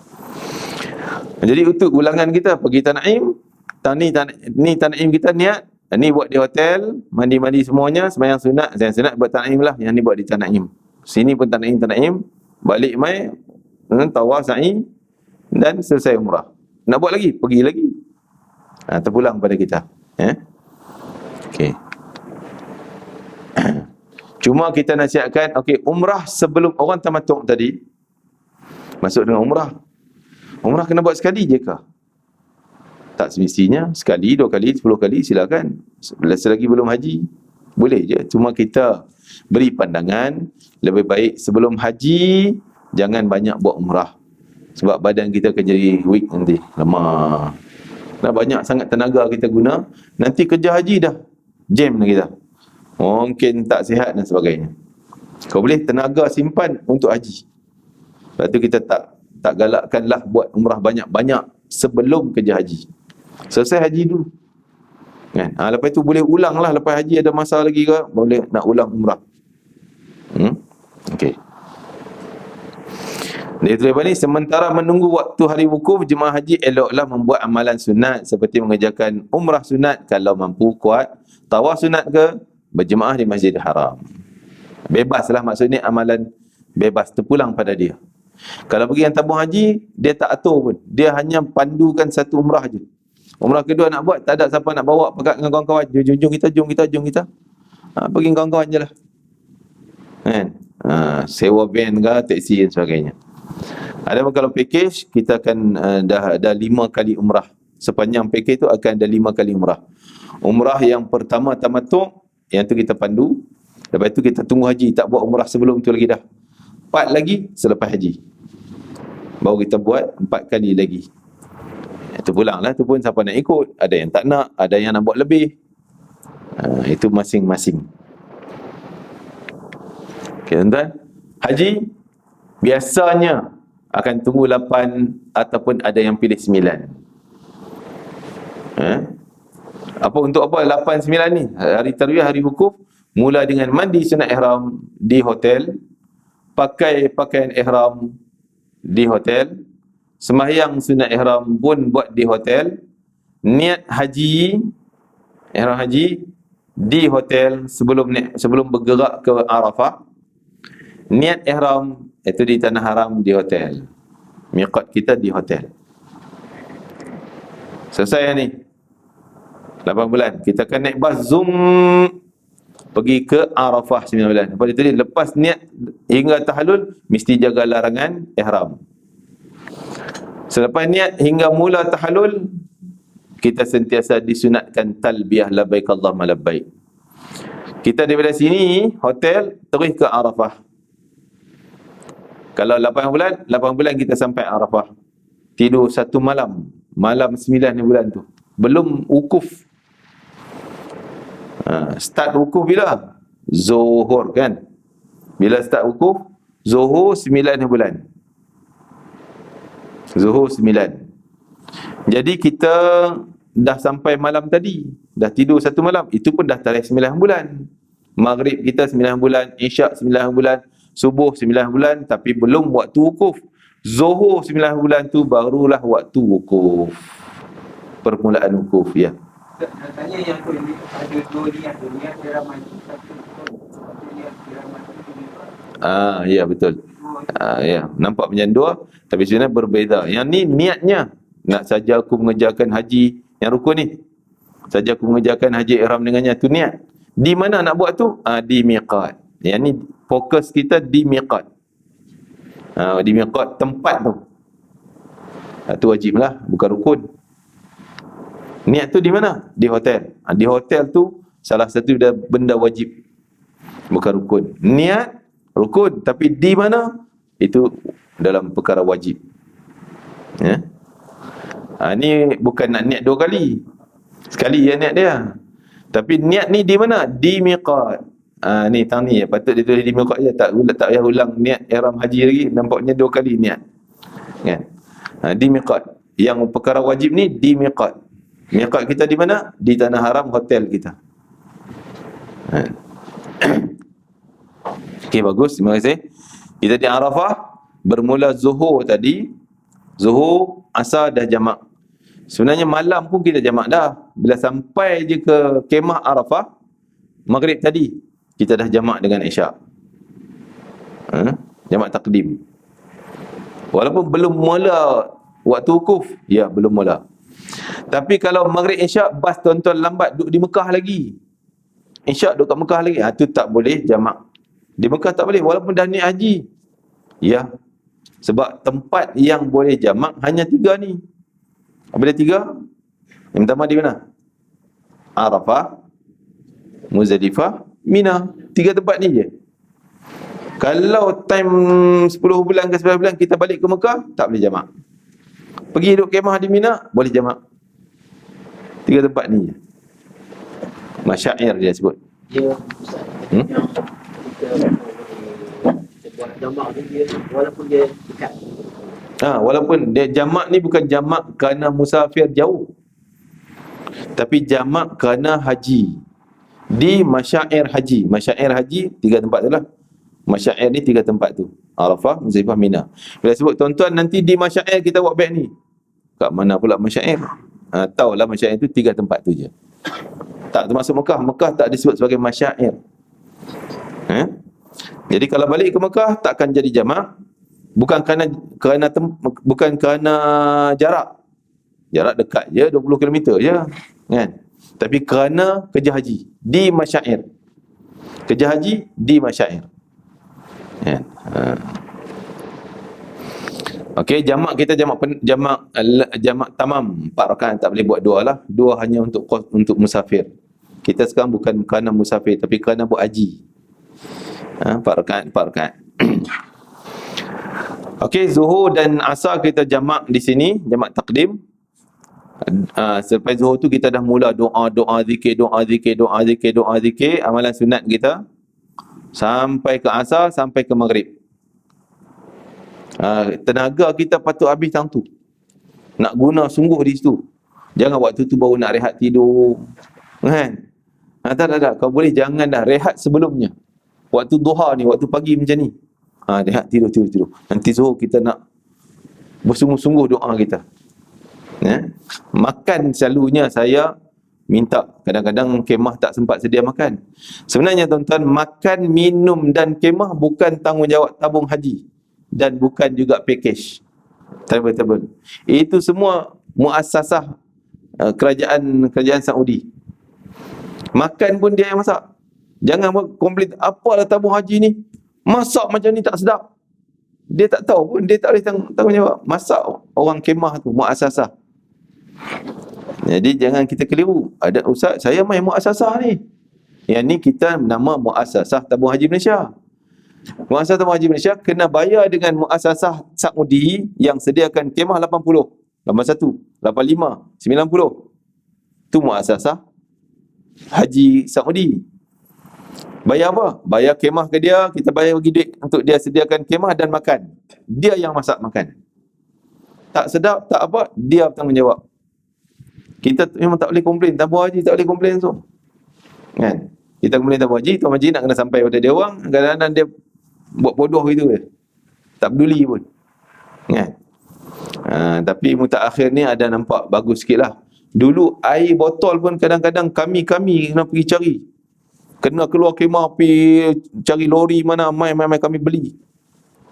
Jadi untuk ulangan kita pergi Tan'im, ni Tan'im kita niat, ni buat di hotel, mandi-mandi semuanya, sembahyang sunat buat Tan'im lah, yang ni buat di Tan'im. Sini pun Tan'im, balik mai tawaf sa'i dan selesai umrah. Nak buat lagi, pergi lagi. Terpulang pada kita. Okey. Cuma kita nasihatkan, okey, umrah sebelum orang tamattu' tadi masuk dengan umrah. Umrah kena buat sekali je kah? Tak semestinya. Sekali, 2 kali, 10 kali silakan. Selagi belum haji, boleh je. Cuma kita beri pandangan lebih baik sebelum haji jangan banyak buat umrah. Sebab badan kita akan jadi weak nanti, lemah. Dah banyak sangat tenaga kita guna, nanti kerja haji dah jam dah kita. Mungkin tak sihat dan sebagainya. Kau boleh tenaga simpan untuk haji. Lepas tu kita tak galakkanlah buat umrah banyak-banyak sebelum kerja haji. Selesai haji dulu. Kan? Lepas tu boleh ulang lah, lepas haji ada masa lagi ke, boleh nak ulang umrah. Okey. Dia tulis ni, sementara menunggu waktu hari wukuf, jemaah haji eloklah membuat amalan sunat seperti mengerjakan umrah sunat kalau mampu kuat, tawaf sunat ke, berjemaah di Masjidil Haram. Bebaslah, maksudnya amalan bebas, terpulang pada dia. Kalau pergi yang tabung haji, dia tak atur pun. Dia hanya pandukan satu umrah je. Umrah kedua nak buat, tak ada siapa nak bawa, pekat dengan kawan-kawan. Jom kita. Pergi dengan kawan-kawan je lah. Kan? Sewa van ke, teksi dan sebagainya. Adapun kalau package, kita akan dah 5 kali umrah. Sepanjang package tu akan ada 5 kali umrah. Umrah yang pertama tamattu', yang tu kita pandu. Lepas tu kita tunggu haji, tak buat umrah sebelum tu lagi dah. 4 lagi selepas haji. Baru kita buat 4 kali lagi. Itu pulang lah, tu pun siapa nak ikut. Ada yang tak nak, ada yang nak buat lebih. Itu masing-masing. Okay, tuan-tuan. Haji biasanya akan tunggu 8 ataupun ada yang pilih 9. Untuk apa 8, 9 ni? Hari tarwiyah, hari wukuf, mula dengan mandi sunat ihram di hotel, pakai pakaian ihram di hotel, sembahyang sunat ihram pun buat di hotel, niat haji, ihram haji di hotel sebelum bergerak ke Arafah, niat ihram itu di tanah haram di hotel, miqat kita di hotel. Selesai ni 8 bulan, kita akan naik bas zoom pergi ke Arafah 9 bulan. Lepas itu lepas niat hingga tahallul, mesti jaga larangan ihram. Selepas niat hingga mula tahallul, kita sentiasa disunatkan talbiyah labbaik Allahumma labbaik. Kita daripada sini hotel terus ke Arafah. Kalau 8 bulan kita sampai Arafah. Tidur 1 malam. Malam 9 bulan tu. Belum wukuf. Start wukuf bila? Zuhur kan? Bila start wukuf? Zuhur 9 bulan. Zuhur 9. Jadi kita dah sampai malam tadi. Dah tidur 1 malam. Itu pun dah tarikh 9 bulan. Maghrib kita 9 bulan. Isyak 9 bulan. Subuh 9 bulan. Tapi belum waktu wukuf. Zuhur 9 bulan tu barulah waktu wukuf. Permulaan wukuf, ya. Katanya yang tu ini ada 2 niat. Niat ihram haji, satu niat ihram haji. Ya betul. Ya, nampak macam 2 tapi sebenarnya berbeza. Yang ni niatnya nak saja aku mengerjakan haji yang rukun ni. Saja aku mengerjakan haji ihram dengannya, tu niat. Di mana nak buat tu? Di miqat. Yang ni fokus kita di miqat. Di miqat tempat tu. Tu wajiblah, bukan rukun. Niat tu di mana? Di hotel. Di hotel tu salah satu benda wajib, bukan rukun. Niat rukun, tapi di mana? Itu dalam perkara wajib. Ya. Ni bukan nak niat 2 kali. Sekali ya niat dia. Tapi niat ni di mana? Di miqat. Ni tang ni patut ditulis di miqat je, tak payah ulang niat ihram haji lagi, nampaknya 2 kali niat. Kan? Di miqat. Yang perkara wajib ni di miqat. Miqat kita di mana? Di tanah haram hotel kita. Okey, bagus, terima kasih. Kita di Arafah, bermula zuhur tadi. Zuhur, asar dah jamak. Sebenarnya malam pun kita jamak dah. Bila sampai je ke kemah Arafah, maghrib tadi, kita dah jamak dengan isyak. Jamak takdim. Walaupun belum mula waktu wukuf, ya belum mula. Tapi kalau maghrib isyak, bas tuan-tuan lambat duduk di Mekah lagi. Isyak duduk kat Mekah lagi, tu tak boleh jamak. Di Mekah tak boleh, walaupun dah niat haji. Ya. Sebab tempat yang boleh jamak hanya 3 ni. Apa dia 3? Yang pertama di mana? Arafah, Muzdalifah, Mina. 3 tempat ni je. Kalau time 10 bulan ke 11 bulan kita balik ke Mekah, tak boleh jamak. Pergi duduk kemah di Mina, boleh jamak. 3 tempat ni je. Masyair dia sebut. Dia Ustaz, yang kita buat jamak ni, dia walaupun dia dekat. Walaupun dia jamak ni bukan jamak kerana musafir jauh, tapi jamak kerana haji. Di masyair haji. Masyair haji 3 tempat tu lah. Masyair ni 3 tempat tu. Arafah, Muzdalifah, Mina. Bila sebut tuan-tuan nanti di masyair kita buat baik ni. Kat mana pula masyair? Tahulah masyair tu 3 tempat tu je. Tak termasuk Mekah. Mekah tak disebut sebagai masyair. Jadi kalau balik ke Mekah takkan jadi jamak. Bukan kerana jarak. Jarak dekat je, 20 km je, kan? Tapi kerana kerja haji di masyair. Kerja haji di masyair. Kan? Okey, jamak kita jamak tamam 4 rakaat, tak boleh buat 2 lah. 2 hanya untuk musafir. Kita sekarang bukan kerana musafir tapi kerana buat haji. 4 rakaat. Okey, zuhur dan asar kita jamak di sini, jamak takdim. Selepas zuhur tu kita dah mula doa zikir. Amalan sunat kita sampai ke asar, sampai ke maghrib. Tenaga kita patut habis tang tu. Nak guna sungguh di situ. Jangan waktu tu baru nak rehat tidur, kan? Tak. Kau boleh jangan dah rehat sebelumnya. Waktu duha ni, waktu pagi macam ni. Rehat tidur. Nanti zuhur kita nak bersungguh-sungguh doa kita. Makan selalunya saya minta. Kadang-kadang kemah tak sempat sedia makan. Sebenarnya tuan-tuan, makan, minum dan kemah bukan tanggungjawab tabung haji. Dan bukan juga package travel. Itu semua muassasah kerajaan Saudi. Makan pun dia yang masak. Jangan komplain, apalah tabung haji ni, masak macam ni tak sedap. Dia tak tahu pun, dia tak boleh tanggungjawab. Masak orang kemah tu, muassasah. Jadi jangan kita keliru. Ada ustaz, saya main muassasah ni. Yang ni kita nama muassasah tabung haji Malaysia. Muassasah tabung haji Malaysia kena bayar dengan muassasah Saudi yang sediakan kemah 80, 81, 85, 90. Tu muassasah haji Saudi. Bayar apa? Bayar kemah ke dia, kita bayar bagi duit untuk dia sediakan kemah dan makan. Dia yang masak makan. Tak sedap, tak apa, dia bertanggungjawab. Kita memang tak boleh komplain, tabung haji tak boleh komplain so. Kan? Kita komplain tabung haji, tuan haji nak kena sampai pada dia orang, kadang-kadang dia buat bodoh gitu je. Tak peduli pun. Kan? Tapi mutakhir ni ada nampak bagus sikit lah. Dulu air botol pun kadang-kadang kami kena pergi cari. Kena keluar kemah pergi cari lori mana, mai kami beli.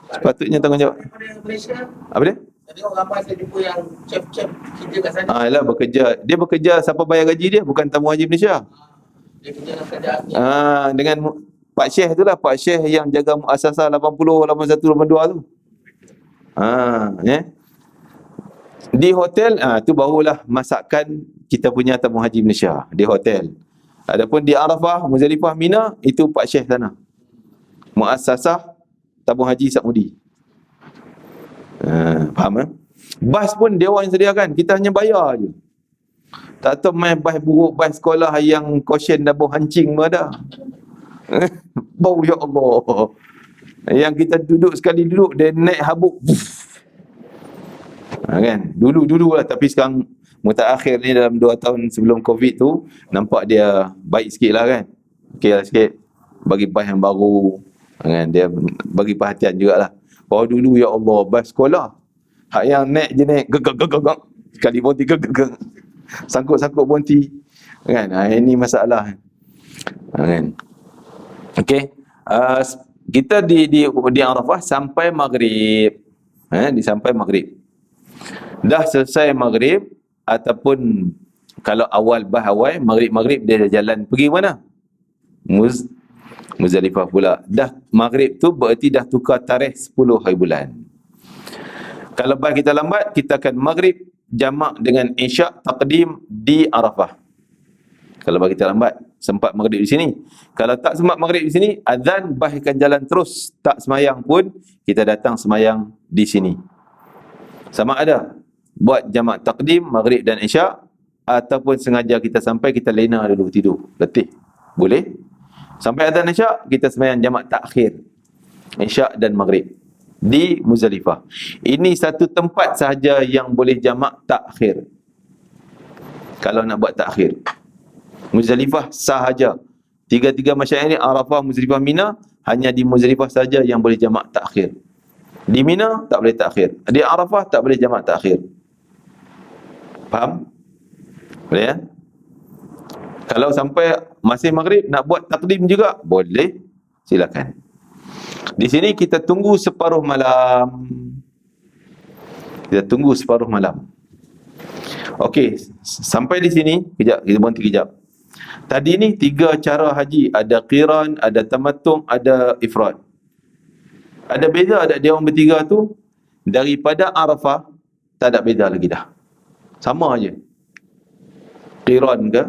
Sepatutnya tanggungjawab. Malaysia, Apa dia? saya tengok ramai saya jumpa yang chef kerja kat sana. Yalah, bekerja. Dia bekerja, siapa bayar gaji dia? Bukan tabung haji Malaysia. Dia kerja dalam kerajaan. Dengan Pak Syekh tu lah, Pak Syekh yang jaga muassasah 80, 81, 82 tu. Di hotel, tu barulah masakan kita punya tabung haji Malaysia. Di hotel. Adapun di Arafah, Muzdalifah, Mina, itu Pak Syekh sana. Muassasah tabung haji Saudi. Faham? Bas pun dia orang yang sediakan, kita hanya bayar je. Tak tahu main bas buruk, bas sekolah yang caution dah bau hancing pun ada. Bau, ya Allah. Yang kita duduk sekali duduk, dia naik habuk. Kan? Dulu lah, tapi sekarang mutakhir ni dalam 2 tahun sebelum Covid tu, nampak dia baik sikit lah kan. Okey lah sikit. Bagi bas yang baru. Kan? Dia bagi perhatian jugalah. Kalau dulu, ya Allah, bas sekolah. Hak yang naik je naik. Gek. Sekali bonti gek. Sangkut bonti. Kan? Ini masalah. Kan? Okey. Kita di Arafah sampai maghrib. Sampai maghrib. Dah selesai maghrib, ataupun kalau awal maghrib dia dah jalan pergi mana? Muzdalifah pula. Dah maghrib tu berarti dah tukar tarikh 10 hari bulan. Kalau bas kita lambat, kita akan maghrib jamak dengan isyak takdim di Arafah. Kalau bas kita lambat sempat maghrib di sini. Kalau tak sempat maghrib di sini, azan bahkan jalan terus, tak semayang pun, kita datang semayang di sini. Sama ada buat jamak takdim maghrib dan isyak, ataupun sengaja kita sampai, kita lena dulu tidur, letih, boleh. Sampai azan isyak, kita semayang jamak takhir isyak dan maghrib di Muzdalifah. Ini satu tempat sahaja yang boleh jamak takhir. Kalau nak buat takhir, Muzdalifah sahaja. Tiga-tiga masyarakat ini, Arafah, Muzdalifah, Mina, hanya di Muzdalifah saja yang boleh jamak takhir. Di Mina tak boleh takhir, di Arafah tak boleh jamak takhir. Faham? Boleh ya? Kalau sampai masih maghrib nak buat takdim juga boleh, silakan. Di sini kita tunggu separuh malam. Kita tunggu separuh malam. Okey, sampai di sini, kejap, kita berhenti kejap. Tadi ni 3 cara haji, ada qiran, ada tamattu', ada ifrad. Ada beza ada dia orang bertiga tu daripada Arafah, tak ada beza lagi dah. Sama aja. Qiran ke,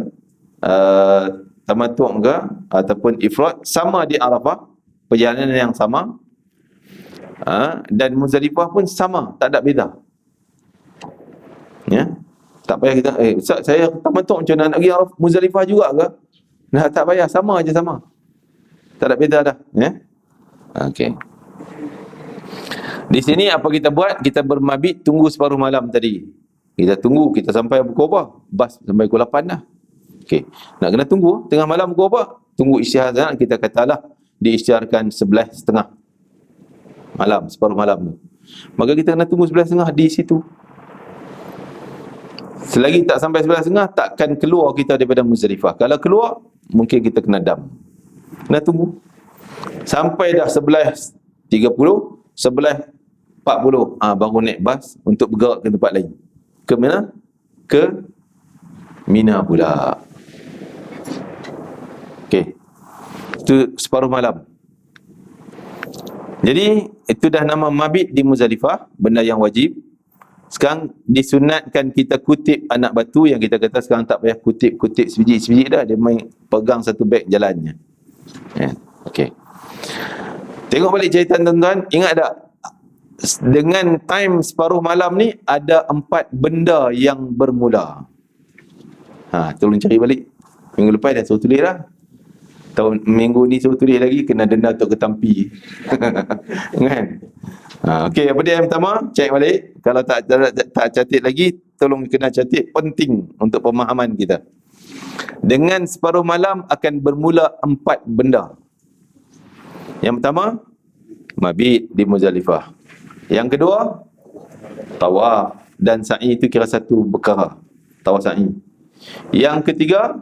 tamattu' ke, ataupun ifrad, sama di Arafah, perjalanan yang sama. Dan Muzdalifah pun sama, tak ada beza. Ya. Tak payah kita, Ustaz, saya tamattu' macam mana nak pergi Arafah, Muzdalifah juga ke? Nah, tak payah, sama aja sama. Tak ada beza dah, ya. Okey. Di sini apa kita buat? Kita bermabit tunggu separuh malam tadi. Kita tunggu, kita sampai pukul apa? Bas sampai pukul 8 dah. Okey. Nak kena tunggu tengah malam pukul apa? Tunggu isytiharan, kita katalah diisytiharkan 11:30 malam, separuh malam tu. Maka kita kena tunggu 11:30 di situ. Selagi tak sampai 11:30, takkan keluar kita daripada Muzdalifah. Kalau keluar, mungkin kita kena dam. Kena tunggu sampai dah 11:30, 11:40, baru naik bas untuk bergerak ke tempat lain. Ke mana? Ke Mina pula. Okey. Itu separuh malam. Jadi itu dah nama mabit di Muzdalifah, benda yang wajib. Sekarang disunatkan kita kutip anak batu, yang kita kata sekarang tak payah kutip sebiji-sebiji dah, dia main pegang satu beg jalannya. Ya, okey. Tengok balik cerita tuan-tuan, ingat tak? Dengan time separuh malam ni ada 4 benda yang bermula. Tolong cari balik. Minggu lepas dah suruh tulis dah. Minggu ni suruh tulis lagi, kena denda untuk ketampi. Kan? Okey, apa dia yang pertama? Cek balik. Kalau tak catat lagi, tolong kena catat, penting untuk pemahaman kita. Dengan separuh malam akan bermula 4 benda. Yang pertama, mabit di Muzdalifah. Yang kedua, tawaf dan sa'i, itu kira satu perkara. Tawaf sa'i. Yang ketiga,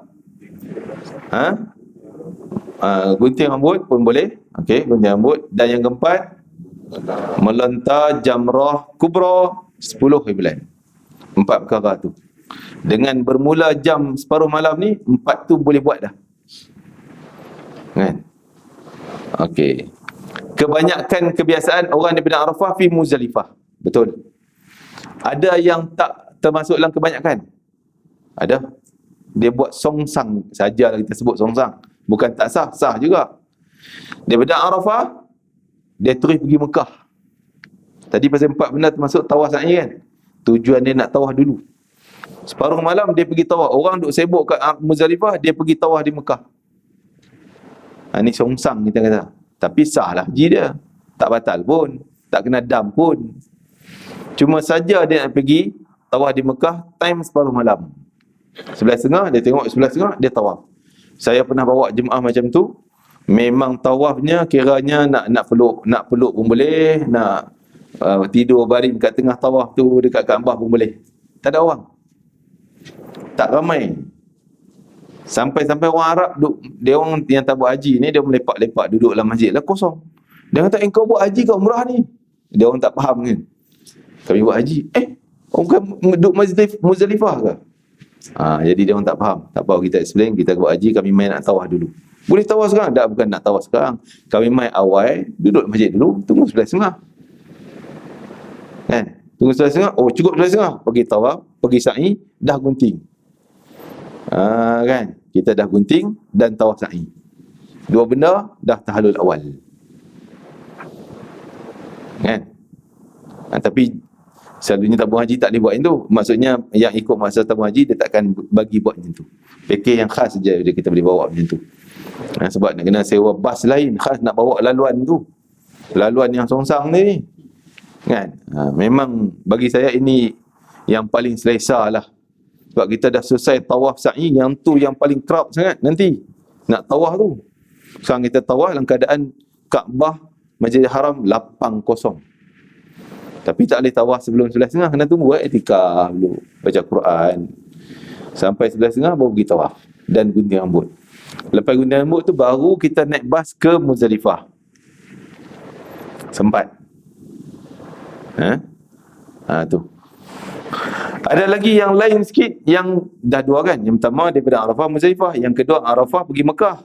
gunting rambut pun boleh. Okey, gunting rambut. Dan yang keempat, melontar jamrah kubra 10 bulan. 4 perkara tu. Dengan bermula jam separuh malam ni, 4 tu boleh buat dah. Kan? Okey. Kebanyakan kebiasaan orang daripada Arafah fi Muzdalifah. Betul. Ada yang tak termasuk dalam kebanyakan. Ada. Dia buat songsang sajalah, kita sebut songsang. Bukan tak sah, sah juga. Daripada Arafah, dia terus pergi Mekah. Tadi pasal 4 benda termasuk tawaf sa'i kan. Tujuan dia nak tawaf dulu. Separuh malam dia pergi tawaf. Orang duk sibuk kat Muzdalifah, dia pergi tawaf di Mekah. Ni songsang kita kata. Tapi sah lah haji dia. Tak batal pun. Tak kena dam pun. Cuma saja dia nak pergi tawaf di Mekah, time separuh malam. 11:30, dia tengok 11:30, dia tawaf. Saya pernah bawa jemaah macam tu. Memang tawafnya kiranya nak peluk pun boleh, nak tidur baring kat tengah tawaf tu dekat Kaabah pun boleh. Tak ada orang. Tak ramai. Sampai-sampai orang Arab duduk, dia orang yang tak buat haji ni, dia melepak-lepak duduk dalam masjid lah, kosong. Dia kata, kau buat haji ke umrah ni? Dia orang tak faham kan. Kami buat haji. Orang kan duduk Muzdalifah ke? Jadi dia orang tak faham. Tak apa, kita explain, kita buat haji, kami main nak tawaf dulu. Boleh tawaf sekarang? Tak, bukan nak tawaf sekarang. Kami main awal, duduk masjid dulu, tunggu 11:30. Kan? Tunggu 11:30, cukup 11:30. Pergi tawaf, pergi sa'i, dah gunting. Kan? kita dah gunting dan tawaf sa'i. Dua benda dah tahallul awal. Kan? Tapi selalunya tabung haji tak boleh buat yang tu. Maksudnya yang ikut masa tabung haji dia takkan bagi buat macam tu. Pakej yang khas saja dia kita boleh bawa macam tu. Sebab nak kena sewa bas lain khas nak bawa laluan tu. Laluan yang songsang ni. Kan? Memang bagi saya ini yang paling selesa lah. Sebab kita dah selesai tawaf sa'i, yang tu yang paling crowd sangat nanti. Nak tawaf tu. Sekarang kita tawaf dalam keadaan Kaabah Masjidil Haram lapang kosong. Tapi tak boleh tawaf sebelum 11.30, kena tunggu i'tikaf dulu, baca Quran. Sampai 11.30 baru pergi tawaf dan gunting rambut. Lepas gunting rambut tu baru kita naik bas ke Muzdalifah. Sempat. Tu. Ada lagi yang lain sikit, yang dah dua kan. Yang pertama daripada Arafah Muzdalifah, yang kedua Arafah pergi Mekah.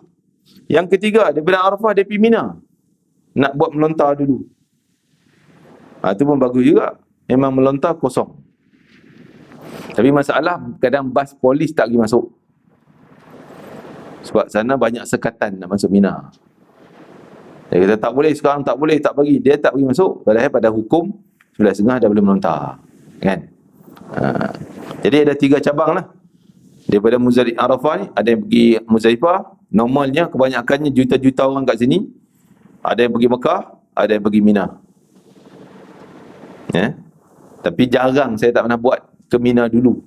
Yang ketiga daripada Arafah dia pergi Mina. Nak buat melontar dulu. Itu pun bagus juga. Memang melontar kosong. Tapi masalah kadang bas polis tak pergi masuk. Sebab sana banyak sekatan nak masuk Mina. Dia kata tak boleh sekarang, tak boleh, tak bagi. Dia tak pergi masuk. Padahal pada hukum 11.30 dah boleh melontar. Kan? Jadi ada 3 cabang lah. Daripada Muzdalifah Arafah ni, ada yang pergi Muzdalifah. Normalnya kebanyakannya juta-juta orang kat sini. Ada yang pergi Mekah, ada yang pergi Mina. Tapi jarang, saya tak pernah buat ke Mina dulu.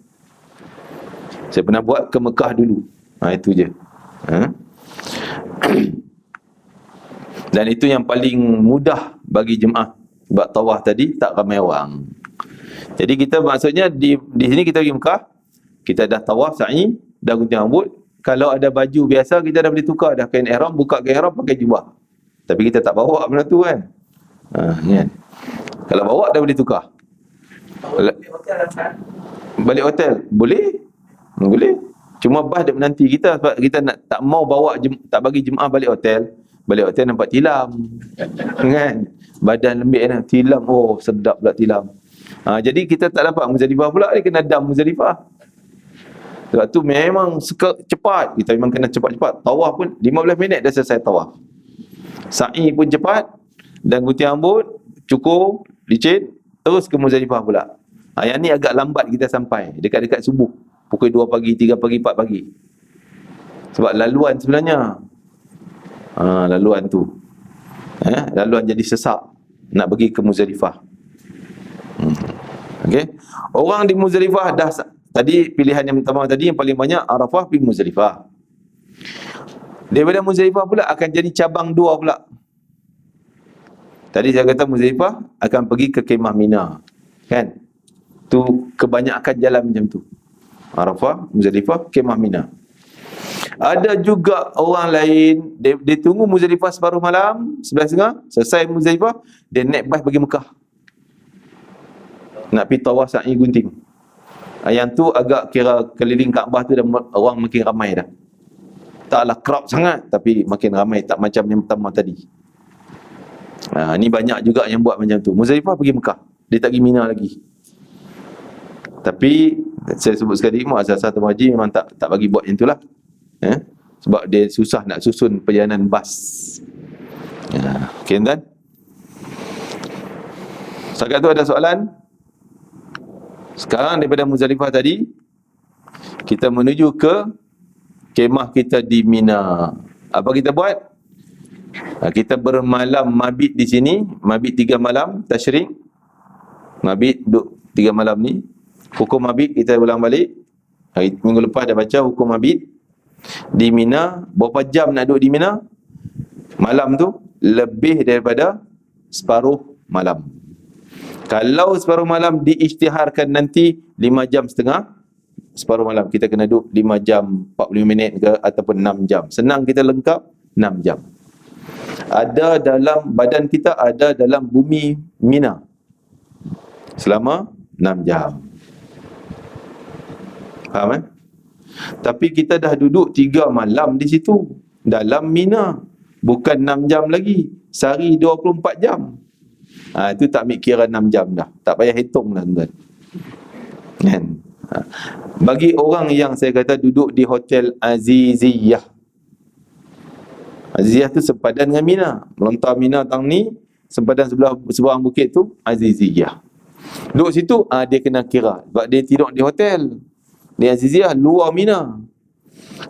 Saya pernah buat ke Mekah dulu. Itu je. Dan itu yang paling mudah bagi jemaah. Sebab tawaf tadi tak ramai orang. Jadi kita maksudnya di sini kita pergi Mekah, kita dah tawaf sa'i, dah gunting rambut. Kalau ada baju biasa kita dah boleh tukar dah kain ihram, buka kain ihram pakai jubah. Tapi kita tak bawa benda tu kan. Kan. Kalau bawa dah boleh tukar. Balik hotel boleh. Boleh. Cuma bas dia menanti kita sebab kita nak tak mau bawa tak bagi jemaah balik hotel. Balik hotel nampak tilam. Kan? Badan lembik kan. Tilam. Oh, sedap pula tilam. Jadi kita tak dapat Muzdalifah pula, dia kena dam Muzdalifah. Sebab tu memang cepat. Kita memang kena cepat-cepat. Tawaf pun 15 minit dah selesai tawaf. Sa'i pun cepat. Dan gunting rambut, cukur, licin, terus ke Muzdalifah pula. Yang ni agak lambat kita sampai. Dekat-dekat subuh. Pukul 2 pagi, 3 pagi, 4 pagi. Sebab laluan sebenarnya. Laluan tu. Laluan jadi sesak. Nak pergi ke Muzdalifah. Okay. Orang di Muzdalifah dah tadi pilihan yang pertama tadi yang paling banyak Arafah pergi Muzdalifah. Daripada Muzdalifah pula akan jadi cabang 2 pula. Tadi saya kata Muzdalifah akan pergi ke Kemah Mina. Kan? Tu kebanyakan jalan macam tu. Arafah, Muzdalifah, Kemah Mina. Ada juga orang lain dia tunggu Muzdalifah separuh malam, 11.30, selesai Muzdalifah, dia naik bas pergi Mekah. Nak pergi tawaf sa'i gunting. Yang tu agak kira keliling Kaabah tu dah orang makin ramai dah. Taklah crowd sangat tapi makin ramai, tak macam yang pertama tadi. Ni banyak juga yang buat macam tu. Muzdalifah pergi Mekah, dia tak pergi Mina lagi. Tapi saya sebut sekali, muassasah tabung haji memang tak bagi buat yang itulah. Sebab dia susah nak susun perjalanan bas. Okey tuan. Setakat tu ada soalan? Sekarang daripada Muzdalifah tadi kita menuju ke kemah kita di Mina. Apa kita buat? Kita bermalam mabit di sini, mabit 3 malam tasyrik. Mabit duduk 3 malam ni. Hukum mabit kita ulang balik. Minggu lepas dah baca hukum mabit di Mina. Berapa jam nak duduk di Mina? Malam tu lebih daripada separuh malam. Kalau separuh malam diisytiharkan nanti 5 jam setengah, separuh malam kita kena duduk 5 jam 45 minit ke ataupun 6 jam. Senang kita lengkap 6 jam. Ada dalam badan kita, ada dalam bumi Mina selama 6 jam. Faham Tapi kita dah duduk 3 malam di situ dalam Mina. Bukan 6 jam lagi. Sehari 24 jam. Itu tak ambil kira 6 jam dah. Tak payah hitung lah tuan. Kan? Bagi orang yang saya kata duduk di hotel Aziziyah. Aziziyah tu sepadan dengan Mina. Melontar Mina tang ni, sepadan seberang bukit tu Aziziyah. Duduk situ, dia kena kira. Sebab dia tidur di hotel. Di Aziziyah, luar Mina.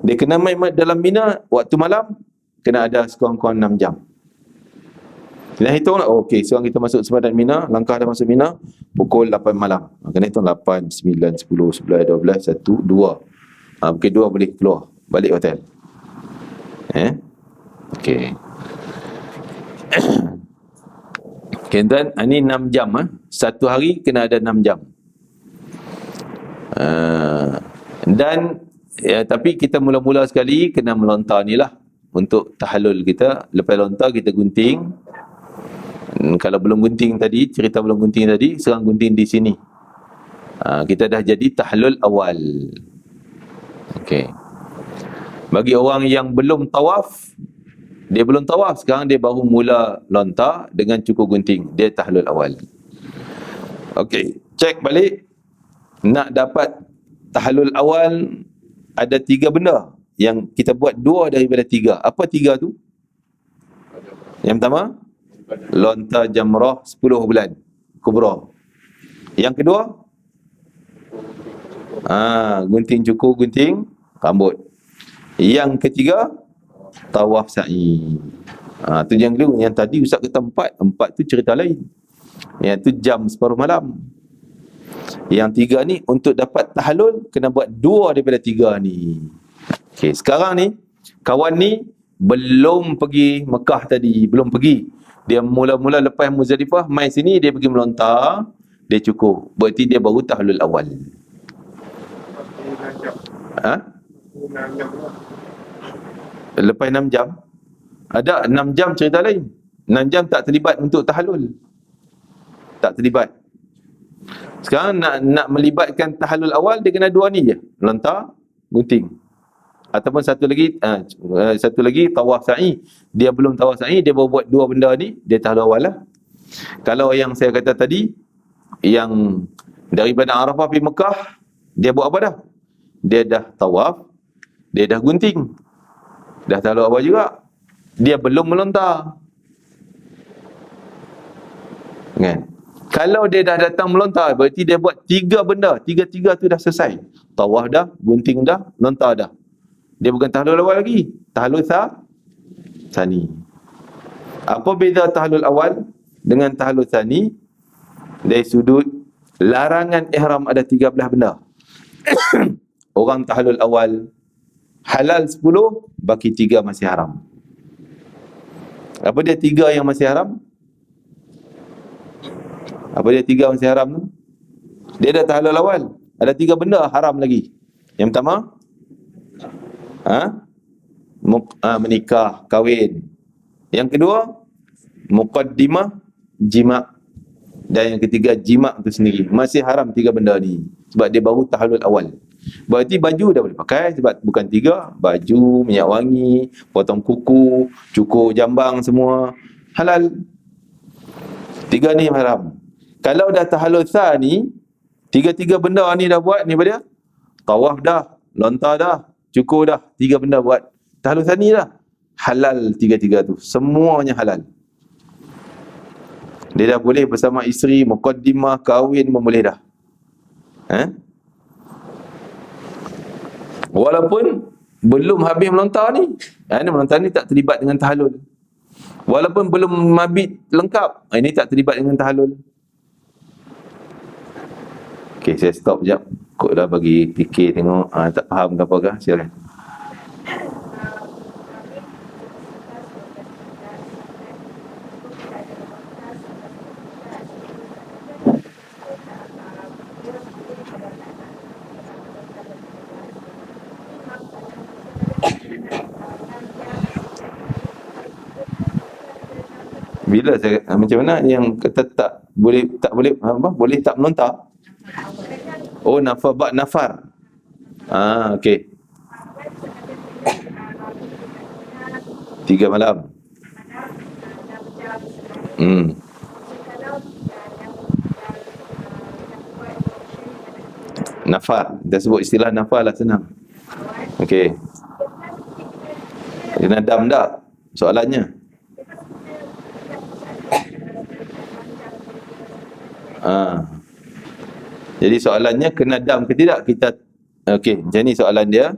Dia kena main dalam Mina, waktu malam, kena ada sekurang-kurang 6 jam. Kena hitung lah, okey, sekarang kita masuk sepadan Mina, langkah dah masuk Mina, pukul 8 malam. Kena hitung 8, 9, 10, 11, 12, 1, 2. Pukul 2 boleh keluar, balik hotel. Okey. Okay, tuan, ini 6 jam. Satu hari kena ada 6 jam. Dan tapi kita mula-mula sekali kena melontar ni lah untuk tahallul kita. Lepas lontar kita gunting. Kalau belum gunting tadi, cerita belum gunting tadi, sekarang gunting di sini. Kita dah jadi tahallul awal. Okey. Bagi orang yang belum tawaf, dia belum tawaf, sekarang dia baru mula lontar dengan cukur gunting. Dia tahallul awal. Okey, cek balik. Nak dapat tahallul awal, ada 3 benda yang kita buat 2 daripada 3. Apa 3 tu? Yang pertama, lontar jamrah 10 bulan kubra. Yang kedua, gunting cukur, gunting rambut. Yang ketiga, tawaf sa'i. Tu yang kedua. Yang tadi Ustaz kata 4 tu cerita lain. Yang tu jam separuh malam. Yang 3 ni untuk dapat tahallul kena buat 2 daripada 3 ni. Okey, sekarang ni kawan ni belum pergi Mekah tadi, belum pergi. Dia mula-mula lepas Muzdalifah mai sini, dia pergi melontar, dia cukur. Berarti dia baru tahallul awal. Lepas 6 jam. Ada 6 jam cerita lain. 6 jam tak terlibat untuk tahallul. Tak terlibat. Sekarang nak melibatkan tahallul awal, dia kena 2 ni je. Lontar, gunting. Ataupun satu lagi tawaf sa'i. Dia belum tawaf sa'i, dia baru buat 2 benda ni, dia tahallul awal lah. Kalau yang saya kata tadi, yang daripada Arafah pergi Mekah, dia buat apa dah? Dia dah tawaf, dia dah gunting, dah tahallul awal juga. Dia belum melontar. Kan? Kalau dia dah datang melontar, berarti dia buat 3 benda. 3 tu dah selesai. Tawaf dah, gunting dah, lontar dah. Dia bukan tahallul awal lagi. Tahallul tsani. Apa beza tahallul awal dengan tahallul tsani? Dari sudut larangan ihram ada 13 benda. Orang tahallul awal halal 10, baki 3 masih haram. Apa dia 3 yang masih haram? Apa dia 3 masih haram tu? Dia dah tahallul awal, ada 3 benda haram lagi. Yang pertama, menikah, kahwin. Yang kedua, muqaddimah, jima'. Dan yang ketiga, jima' tu sendiri. Masih haram 3 benda ni. Sebab dia baru tahallul awal. Berarti baju dah boleh pakai. Sebab bukan 3. Baju, minyak wangi, potong kuku, cukur jambang, semua halal. 3 ni haram. Kalau dah tahallul tsani, 3 benda ni dah buat. Ni apa dia? Tawaf dah, lontar dah, cukur dah, 3 benda buat. Tahallul tsani dah. Halal 3 tu. Semuanya halal. Dia dah boleh bersama isteri, muqaddimah, kahwin pun boleh dah. Walaupun belum habis melontar ni. Melontar ni tak terlibat dengan tahallul. Walaupun belum mabit lengkap, ini tak terlibat dengan tahallul. Okey, saya stop sekejap. Kok dah bagi fikir tengok. Tak faham ke apa ke? Silakan. Bila saya macam mana yang kata tak boleh boleh tak melontar? Oh, nafar. Okey. 3 malam. Nafar. Kita sebut istilah nafar lah, senang. Okey. Kena dam tak? Soalannya. Jadi soalannya kena dam ke tidak? Kita okey, macam ni soalan dia.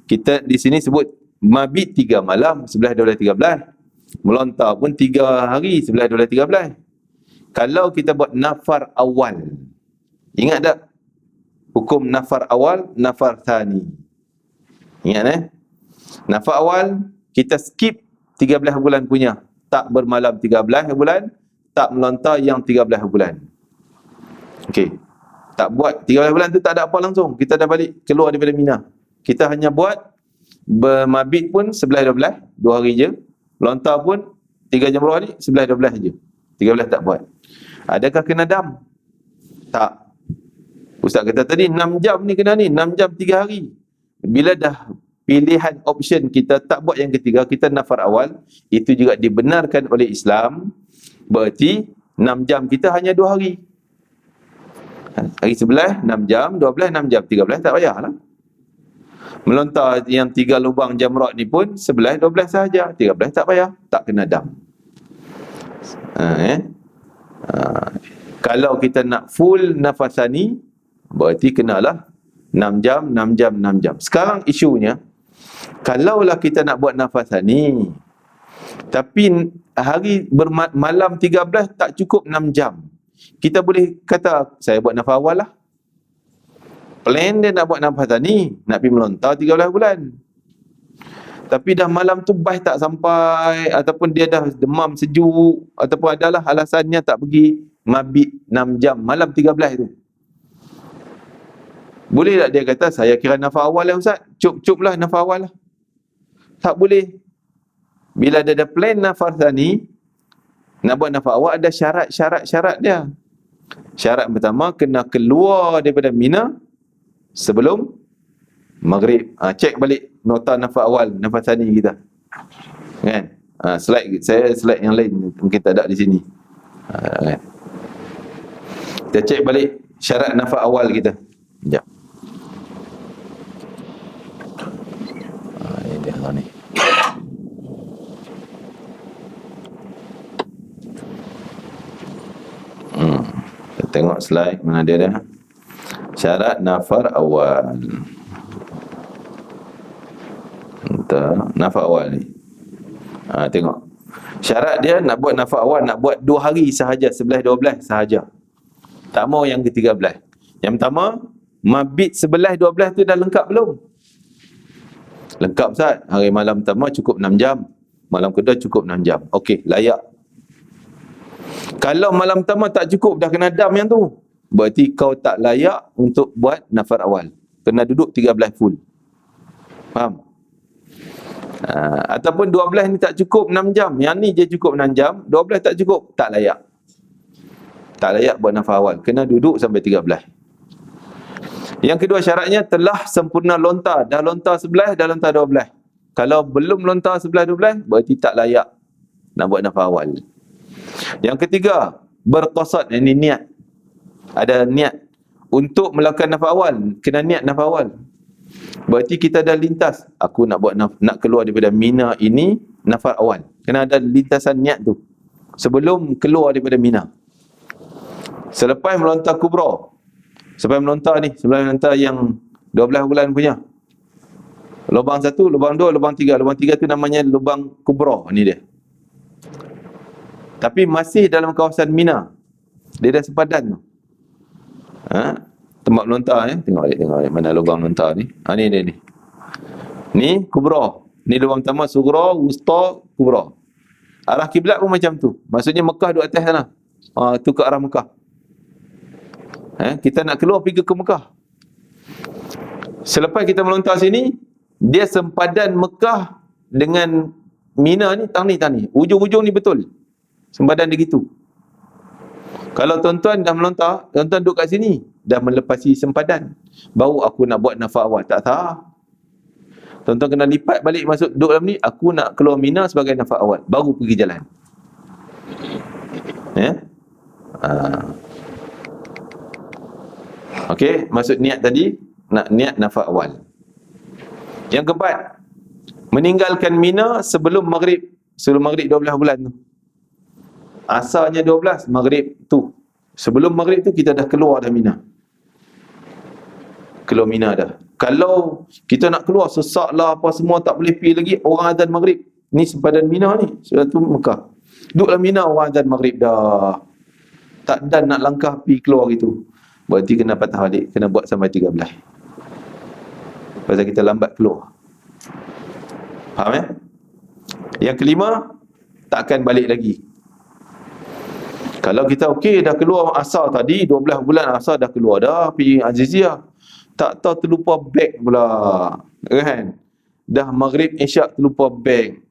Kita di sini sebut mabit 3 malam 11, 12, 13. Melontar pun 3 hari 11, 12, 13. Kalau kita buat nafar awal, ingat tak? Hukum nafar awal, nafar thani. Ingat Nafar awal kita skip 13 bulan punya. Tak bermalam 13 bulan, tak melontar yang 13 bulan. Okey. Tak buat 13 bulan tu tak ada apa langsung. Kita dah balik keluar daripada Mina. Kita hanya buat bermabit pun 11, 12, 2 hari je. Lontar pun 3 jam 2 hari, 11, 12 je. 13 tak buat. Adakah kena dam? Tak. Ustaz kata tadi 6 jam ni kena ni, 6 jam 3 hari. Bila dah pilihan option kita tak buat yang ketiga, kita nafar awal, itu juga dibenarkan oleh Islam. Berarti 6 jam kita hanya 2 hari. Hari 11, 6 jam, 12, 6 jam, 13 tak payahlah. Melontar yang 3 lubang jamrat ni pun 11, 12 sahaja, 13 tak payah, tak kena dam. Kalau kita nak full nafasani, berarti kenalah 6 jam, 6 jam, 6 jam. Sekarang isunya, kalaulah kita nak buat nafasani, tapi hari malam 13 tak cukup 6 jam, kita boleh kata, saya buat nafas awal lah. Plan dia nak buat nafas tani, nak pergi melontar 13 bulan. Tapi dah malam tu baik tak sampai, ataupun dia dah demam sejuk, ataupun adalah alasannya tak pergi mabit 6 jam, malam 13 tu. Boleh tak dia kata, saya kira nafas awal lah Ustaz, cup lah nafas awal lah. Tak boleh. Bila dia ada plan nafas tani, nak buat nafas awal ada syarat-syarat dia. Syarat pertama, kena keluar daripada Mina sebelum maghrib. Cek balik nota nafas awal, nafas tani kita. Kan? Slide yang lain mungkin tak ada di sini. Kan? Kita cek balik syarat nafas awal kita. Sekejap. Ini dia ni. Kita tengok slide mana dia dah. Syarat nafar awal. Entah, nafar awal ni. Tengok. Syarat dia nak buat nafar awal, nak buat 2 hari sahaja, 11, 12 sahaja. Tak mau yang ke-13. Yang pertama, mabit 11, 12 tu dah lengkap belum? Lengkap Ustaz. Hari malam pertama cukup 6 jam. Malam kedua cukup 6 jam. Okey, layak. Kalau malam pertama tak cukup, dah kena dam yang tu, berarti kau tak layak untuk buat nafar awal. Kena duduk 13 full. Faham? Ataupun 12 ni tak cukup 6 jam. Yang ni je cukup 6 jam, 12 tak cukup, tak layak. Tak layak buat nafar awal. Kena duduk sampai 13. Yang kedua syaratnya telah sempurna lontar. Dah lontar 11, dah lontar 12. Kalau belum lontar 11, 12, berarti tak layak nak buat nafar awal. Yang ketiga, berqasad, ini niat. Ada niat untuk melakukan nafas awal, kena niat nafas awal. Berarti kita dah lintas, aku nak buat nak keluar daripada Mina ini nafas awal. Kena ada lintasan niat tu sebelum keluar daripada Mina. Selepas melontar kubra, sampai melontar ni, sebelum melontar yang 12 bulan punya. Lubang 1, lubang 2, lubang 3. Lubang 3 tu namanya lubang kubra ni dia. Tapi masih dalam kawasan Mina. Dia dah sepadan tu. Tempat melontar ni. Tengok mana lubang melontar ni. Ni dia ni. Ni kubra. Ni lubang pertama, sughra, wusta, kubra. Arah kiblat pun macam tu. Maksudnya Mekah duduk atas sana. Tu ke arah Mekah. Kita nak keluar pergi ke Mekah. Selepas kita melontar sini, dia sempadan Mekah dengan Mina ni, tang ni. Ujung-ujung ni betul. Sempadan dia gitu. Kalau tuan-tuan dah melontar, tuan-tuan duduk kat sini, dah melepasi sempadan, baru aku nak buat nafas awal. Tak sah. Tuan-tuan kena lipat balik masuk duduk dalam ni, aku nak keluar Mina sebagai nafas awal, baru pergi jalan. Ya? Okey, maksud niat tadi nak niat nafas awal. Yang keempat, meninggalkan Mina sebelum maghrib. Sebelum maghrib 12 bulan tu. Asalnya 12, maghrib tu. Sebelum maghrib tu kita dah keluar dah Mina. Keluar Mina dah. Kalau kita nak keluar sesak lah apa semua tak boleh pergi lagi, orang azan maghrib. Ni sempadan Mina ni, sudah tu Mekah. Duduklah Mina, orang azan maghrib dah. Tak dan nak langkah pergi keluar gitu. Berarti kena patah balik, kena buat sampai 13. Pasal kita lambat keluar. Faham ya? Yang kelima, takkan balik lagi. Kalau kita okey dah keluar asar tadi, 12 bulan asar dah keluar dah pergi Aziziyah. Tak tahu terlupa beg pula. Kan? Dah maghrib isyak terlupa beg.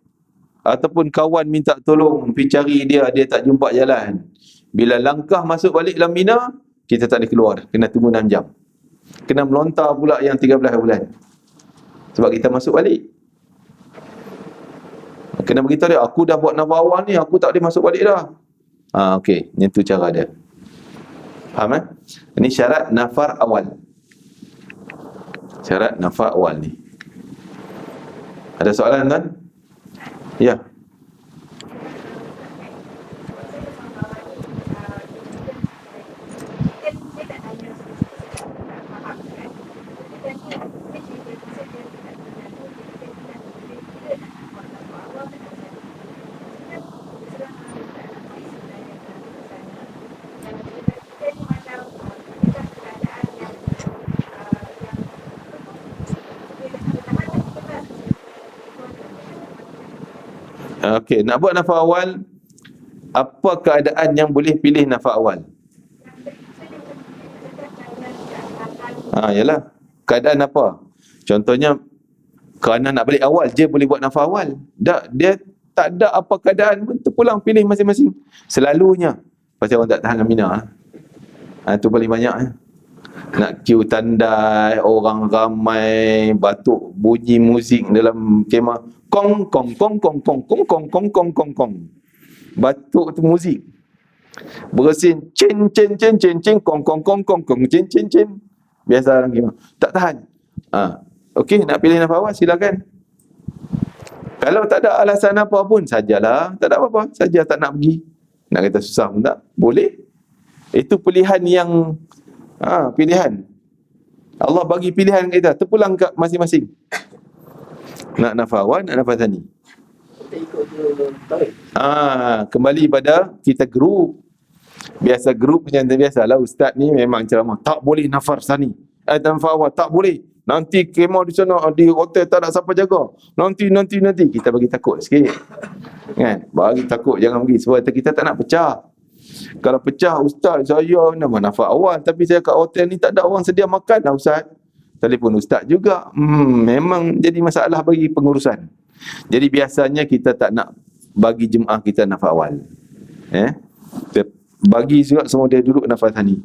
Ataupun kawan minta tolong pergi cari dia tak jumpa jalan. Bila langkah masuk balik dalam Mina, kita tak boleh keluar dah. Kena tunggu 6 jam. Kena melontar pula yang 13 bulan. Sebab kita masuk balik. Kena beritahu dia, aku dah buat nafas awal ni, aku tak boleh masuk balik dah. Okey, yang tu cara dia. Faham eh? Ini syarat nafas awal. Syarat nafas awal ni. Ada soalan tuan? Ya. Okey, nak buat nafas awal, apa keadaan yang boleh pilih nafas awal? Yalah. Keadaan apa? Contohnya, kerana nak balik awal, je boleh buat nafas awal. Dia tak ada apa keadaan pun, terpulang pilih masing-masing. Selalunya, pasal orang tak tahan Mina. Itu paling banyak. Nak queue tandai, orang ramai, batuk bunyi muzik dalam kemah. Kong kong kong kong kong kong kong kong kong kong kong. Batuk tu muzik. Bersin cin cin cin cin cin kong kong kong kong kong cin cin cin. Biasa dalam kemah. Tak tahan. Okey, nak pilih nafas awal silakan. Kalau tak ada alasan apa pun, sajalah. Tak ada apa-apa, saja tak nak pergi. Nak kata susah pun tak, boleh. Itu pilihan yang pilihan. Allah bagi pilihan kita, terpulang ke masing-masing. Nak nafas awal, nak nafas thani. Kita ikut tu tarik. Kembali pada kita grup. Biasa grup macam biasalah, ustaz ni memang ceramah, tak boleh nafas thani. Nafas awal tak boleh. Nanti kemah di sana, di hotel tak ada siapa jaga. Nanti kita bagi takut sikit. Kan? Bagi takut, jangan pergi sebab kita tak nak pecah. Kalau pecah, ustaz saya nama nafas awal tapi saya kat hotel ni tak ada orang sedia makan lah ustaz. Telefon ustaz juga. Memang jadi masalah bagi pengurusan. Jadi biasanya kita tak nak bagi jemaah kita nafas awal. Kita bagi juga semua dia duduk nafas thani.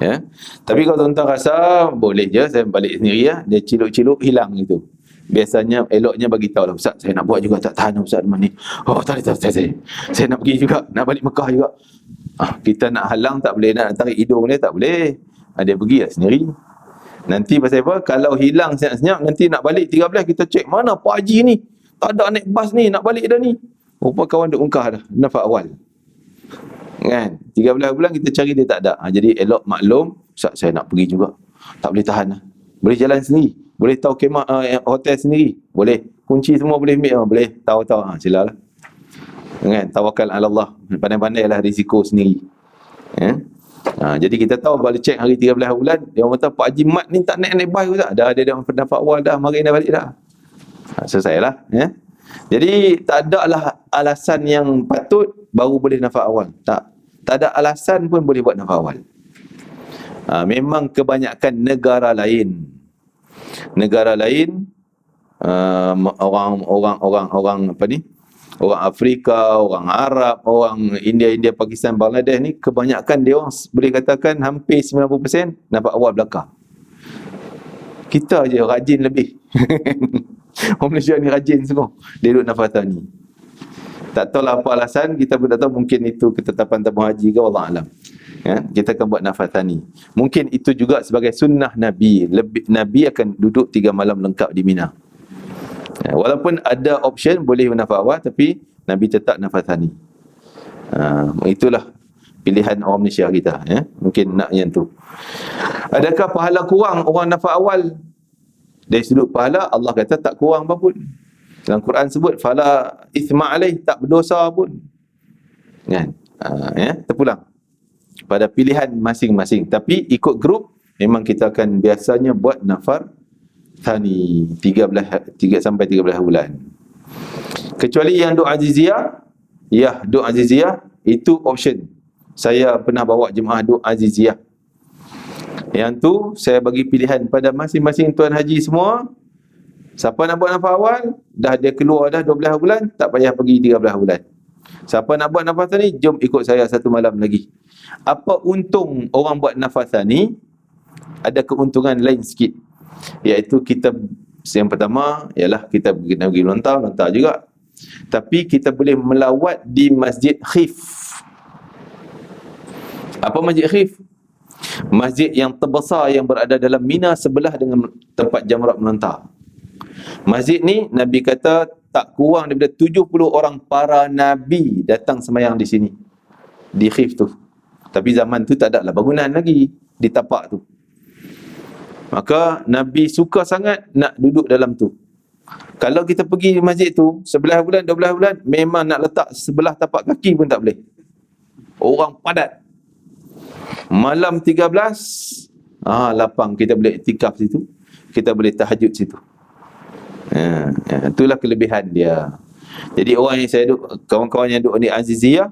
Ya. Tapi kalau tuan-tuan rasa boleh je saya balik sendiri ya, dia ciluk-ciluk hilang itu. Biasanya eloknya bagi tahu lah, ustaz saya nak buat juga, tak tahan ustaz mana ni. Tak boleh, saya nak pergi juga, nak balik Mekah juga. Kita nak halang tak boleh, nak tarik hidung dia tak boleh. Dia pergi lah sendiri. Nanti pasal apa? Kalau hilang senyap-senyap, nanti nak balik 13 kita cek mana Pak Haji ni. Tak ada naik bas ni, nak balik dah ni. Rupa kawan duk Mekah dah, nafas awal. Kan? 13 bulan kita cari dia tak ada. Jadi elok maklum, ustaz saya nak pergi juga. Tak boleh tahan lah. Boleh jalan sendiri. Boleh tahu kemah hotel sendiri. Boleh. Kunci semua boleh ambil. Boleh. Tahu-tahu. Silalah. Kan? Tawakal ala Allah. Pandai-pandailah risiko sendiri. Jadi kita tahu balik cek hari 13 bulan. Dia orang kata Pak Haji Mat ni tak naik bas ke tak? Dah ada dia pendapat awal dah. Mari dah balik dah. Selesailah. Jadi tak ada lah alasan yang patut baru boleh nafas awal. Tak ada alasan pun boleh buat nafas awal. Memang kebanyakan negara lain orang apa ni, orang Afrika, orang Arab, orang India, Pakistan, Bangladesh ni kebanyakan dia orang boleh katakan hampir 90% nafas awal belakang. Kita je rajin lebih. Orang Malaysia ni rajin semua. Dia duduk nafas thani. Tak tahulah apa alasan, kita pun tak tahu, mungkin itu ketetapan tabung haji ke, wallahu alam. Ya, kita akan buat nafas thani. Mungkin itu juga sebagai sunnah Nabi. Nabi akan duduk 3 malam lengkap di Mina. Ya, walaupun ada option boleh nafas awal, tapi Nabi tetap nafas thani. Itulah pilihan orang Malaysia kita, ya. Mungkin nak yang tu. Adakah pahala kurang orang nafas awal? Dari sudut pahala, Allah kata tak kurang apa pun. Dalam Quran sebut fala ithma alaih, tak berdosa pun. Kan? Ya, terpulang pada pilihan masing-masing. Tapi ikut grup memang kita akan biasanya buat nafar thani 3 sampai 13 bulan. Kecuali yang duk aziziyah, ya, duk aziziyah itu option. Saya pernah bawa jemaah duk aziziyah. Yang tu saya bagi pilihan pada masing-masing tuan haji semua. Siapa nak buat nafas awal, dah dia keluar dah 12 bulan, tak payah pergi 13 bulan. Siapa nak buat nafas thani, jom ikut saya 1 malam lagi. Apa untung orang buat nafas thani? Ada keuntungan lain sikit, iaitu kita, yang pertama ialah kita pergi lontar juga. Tapi kita boleh melawat di Masjid Khif. Apa Masjid Khif? Masjid yang terbesar yang berada dalam Mina, sebelah dengan tempat jamrat melontar. Masjid ni Nabi kata tak kurang daripada 70 orang para Nabi datang sembahyang di sini, di Khif tu. Tapi zaman tu tak ada lah bangunan lagi di tapak tu. Maka Nabi suka sangat nak duduk dalam tu. Kalau kita pergi masjid tu 11 bulan, 12 bulan, memang nak letak sebelah tapak kaki pun tak boleh. Orang padat. Malam 13, lapang, kita boleh iktikaf situ, kita boleh tahajud situ. Itulah kelebihan dia. Jadi orang yang saya duduk, kawan-kawan yang duduk di Aziziyah,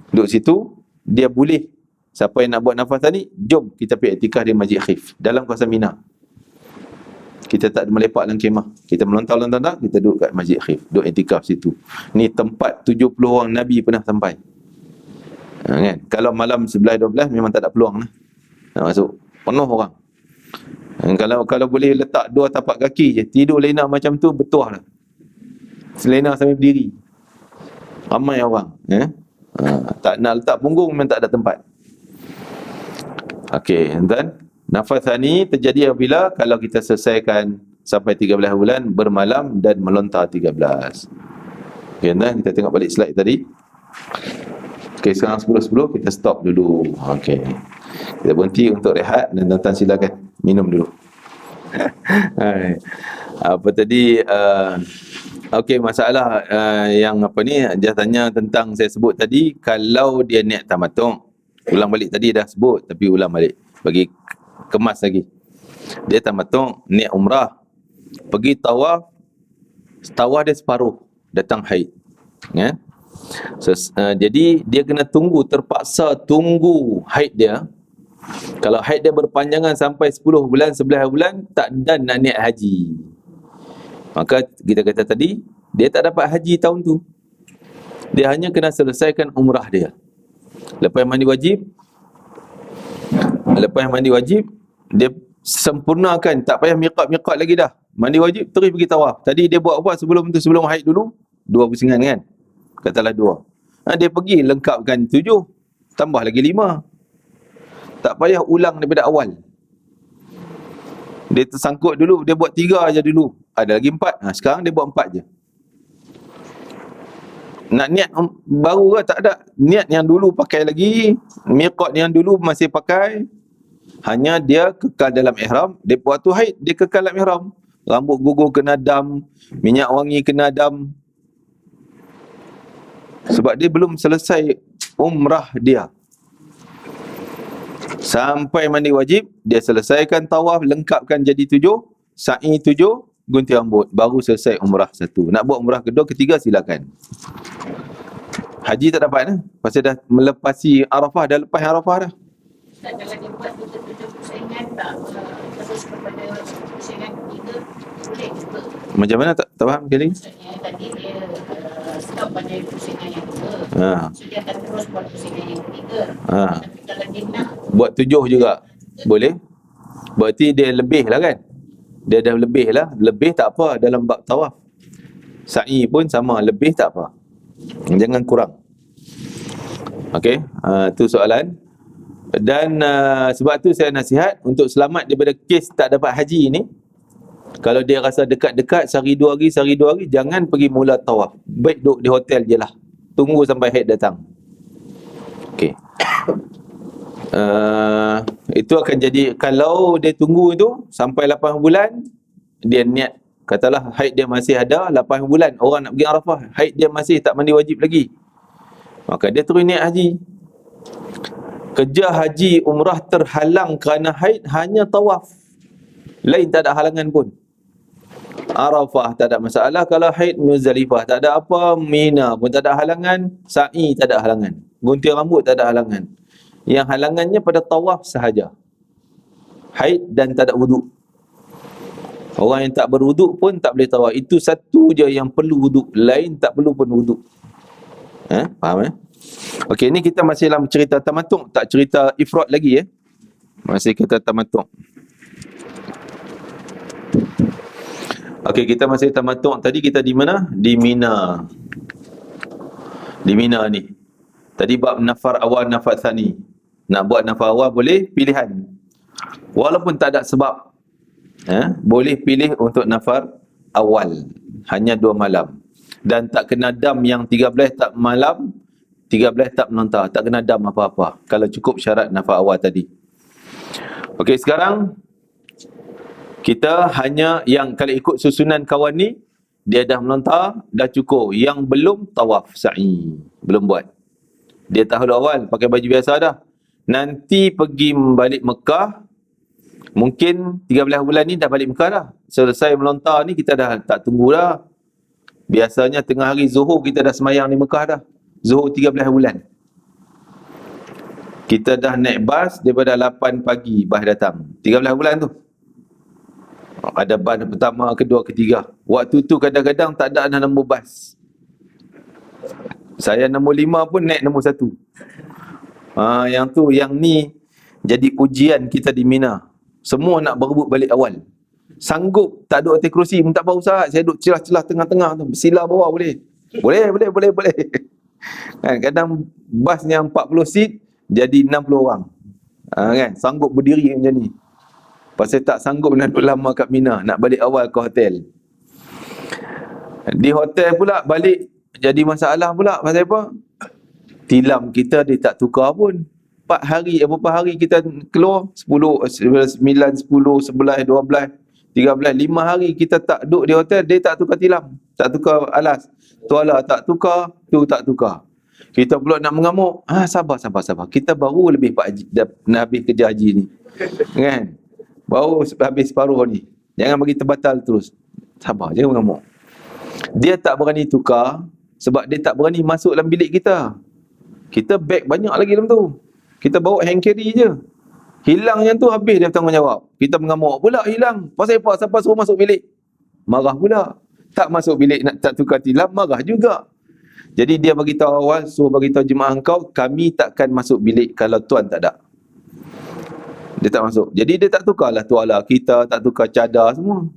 duduk situ, dia boleh, siapa yang nak buat nafas tadi, jom kita pergi iktikaf di Masjid Khif dalam kawasan Mina. Kita tak melepak dalam kemah, kita melontar-lontar, kita duduk kat Masjid Khif, duduk iktikaf situ. Ni tempat 70 orang Nabi pernah sampai. Kan? Kalau malam 11-12 memang tak ada peluang lah nak masuk, penuh orang. Kalau boleh letak 2 tapak kaki je, tidur lena macam tu, betul lah. Selena sambil berdiri, ramai orang. Tak nak letak punggung, memang tak ada tempat. Okey, dan nafas thani terjadi apabila kalau kita selesaikan sampai 13 bulan bermalam dan melontar 13. Okey, dan kita tengok balik slide tadi. Okey, sekarang 10.10 kita stop dulu. Okey, kita berhenti untuk rehat dan tuan-tuan silakan minum dulu. Apa tadi? Okey, masalah yang apa ni, dia tanya tentang, saya sebut tadi, kalau dia niat tamattu', ulang balik tadi dah sebut, tapi ulang balik bagi kemas lagi. Dia tamattu', niat umrah, pergi tawaf dia separuh, datang haid, ya. Jadi dia kena terpaksa tunggu haid dia. Kalau haid dia berpanjangan sampai 10 bulan, 11 bulan, tak dan nak niat haji, maka kita kata tadi, dia tak dapat haji tahun tu. Dia hanya kena selesaikan umrah dia. Lepas mandi wajib, dia sempurnakan, tak payah miqat lagi dah. Mandi wajib, terus pergi tawaf. Tadi dia buat apa sebelum tu, sebelum haid dulu? 2 pusingan kan? Katalah 2. Dia pergi lengkapkan 7, tambah lagi 5. Tak payah ulang daripada awal. Dia tersangkut dulu, dia buat 3 aja dulu. Ada lagi 4. Sekarang dia buat 4 je. Nak niat baru ke? Tak ada. Niat yang dulu pakai lagi, miqat yang dulu masih pakai. Hanya dia kekal dalam ihram. Dia waktu haid, dia kekal dalam ihram. Rambut gugur kena dam, minyak wangi kena dam. Sebab dia belum selesai umrah dia. Sampai mandi wajib, dia selesaikan tawaf, lengkapkan jadi 7, sa'i 7, gunting rambut, baru selesai umrah 1. Nak buat umrah kedua, ketiga, silakan. Haji tak dapat dah, pasal dah melepasi Arafah, dah lepas Arafah dah. Kalau dia buat 7 pusingan, tak terus kepada pusingan ketiga, boleh juga. Macam mana, tak faham sekali? Maksudnya tadi dia stop pada pusingan yang kedua, so dia akan terus buat pusingan yang ketiga. Tapi kalau dia nak buat 7 juga boleh, berarti dia lebih lah kan. Dia dah lebih lah. Lebih tak apa dalam bab tawaf. Sa'i pun sama, lebih tak apa. Jangan kurang. Okey, itu soalan. Dan sebab tu saya nasihat untuk selamat daripada kes tak dapat haji ni, kalau dia rasa dekat-dekat sehari 2 hari, jangan pergi mula tawaf. Baik duduk di hotel je lah, tunggu sampai haid datang. Okey. Itu akan jadi, kalau dia tunggu itu sampai 8 bulan, dia niat, katalah haid dia masih ada 8 bulan, orang nak pergi Arafah, haid dia masih tak mandi wajib lagi, maka dia terus niat haji. Kerja haji umrah terhalang kerana haid hanya tawaf, lain tak ada halangan pun. Arafah tak ada masalah, kalau haid Muzdalifah tak ada apa, Mina pun tak ada halangan, sa'i tak ada halangan, gunting rambut tak ada halangan. Yang halangannya pada tawaf sahaja, haid dan tak ada wuduk. Orang yang tak berwuduk pun tak boleh tawaf. Itu satu je yang perlu wuduk, lain tak perlu pun wuduk. Faham? Okey, ni kita masih dalam cerita tamattu', tak cerita ifrad lagi Masih kita tamattu'. Okey, kita masih tamattu'. Tadi kita di mana? Di Mina. Di Mina ni. Tadi bab nafar awal, nafar tsani. Nak buat nafar awal boleh, pilihan. Walaupun tak ada sebab, boleh pilih untuk nafar awal. Hanya 2 malam. Dan tak kena dam yang 13 tak malam, 13 tak menontar, tak kena dam apa-apa, kalau cukup syarat nafar awal tadi. Okey, sekarang kita hanya yang kalau ikut susunan kawan ni, dia dah melontar, dah cukup. Yang belum, tawaf sa'i, belum buat. Dia tahun awal pakai baju biasa dah. Nanti pergi balik Mekah, mungkin 13 bulan ni dah balik Mekah dah. Selesai melontar ni, kita dah tak tunggu dah. Biasanya tengah hari Zuhur kita dah semayang di Mekah dah. Zuhur 13 bulan. Kita dah naik bas daripada 8 pagi, bas datang. 13 bulan tu. Ada bas pertama, kedua, ketiga. Waktu tu kadang-kadang tak ada nombor bas. Saya nombor 5 pun naik nombor 1. Yang ni jadi ujian kita di Mina. Semua nak berebut balik awal. Sanggup tak duduk atas kerusi pun tak apa Ustaz. Saya duduk celah-celah tengah-tengah tu. Bersila bawah boleh. Boleh. Kan, kadang bas yang 40 seat jadi 60 orang. Kan, sanggup berdiri macam ni. Pasal tak sanggup nak duduk lama kat Mina, nak balik awal ke hotel. Di hotel pula balik jadi masalah pula. Pasal apa? Tilam kita dia tak tukar pun. 4 hari, berapa hari kita keluar? 10, 9, 10, 11, 12, 13, 5 hari kita tak duduk di hotel, dia tak tukar tilam, tak tukar alas. Tuala tak tukar, tu tak tukar. Kita pula nak mengamuk. Sabar. Kita baru lebih nak habis kerja haji ni. Kan? Baru habis separuh ni. Jangan bagi terbatal terus. Sabar, jangan mengamuk. Dia tak berani tukar sebab dia tak berani masuk dalam bilik kita. Kita beg banyak lagi dalam tu. Kita bawa hand carry je. Hilang yang tu habis dia bertanggungjawab. Kita mengamuk pula hilang. Pasal apa? Siapa suruh masuk bilik? Marah pula. Tak masuk bilik nak tak tukar tilam, marah juga. Jadi dia bagi tahu awal, suruh bagi tahu jemaah engkau, kami takkan masuk bilik kalau tuan tak ada. Dia tak masuk. Jadi dia tak tukarlah tuala kita, tak tukar cadar semua.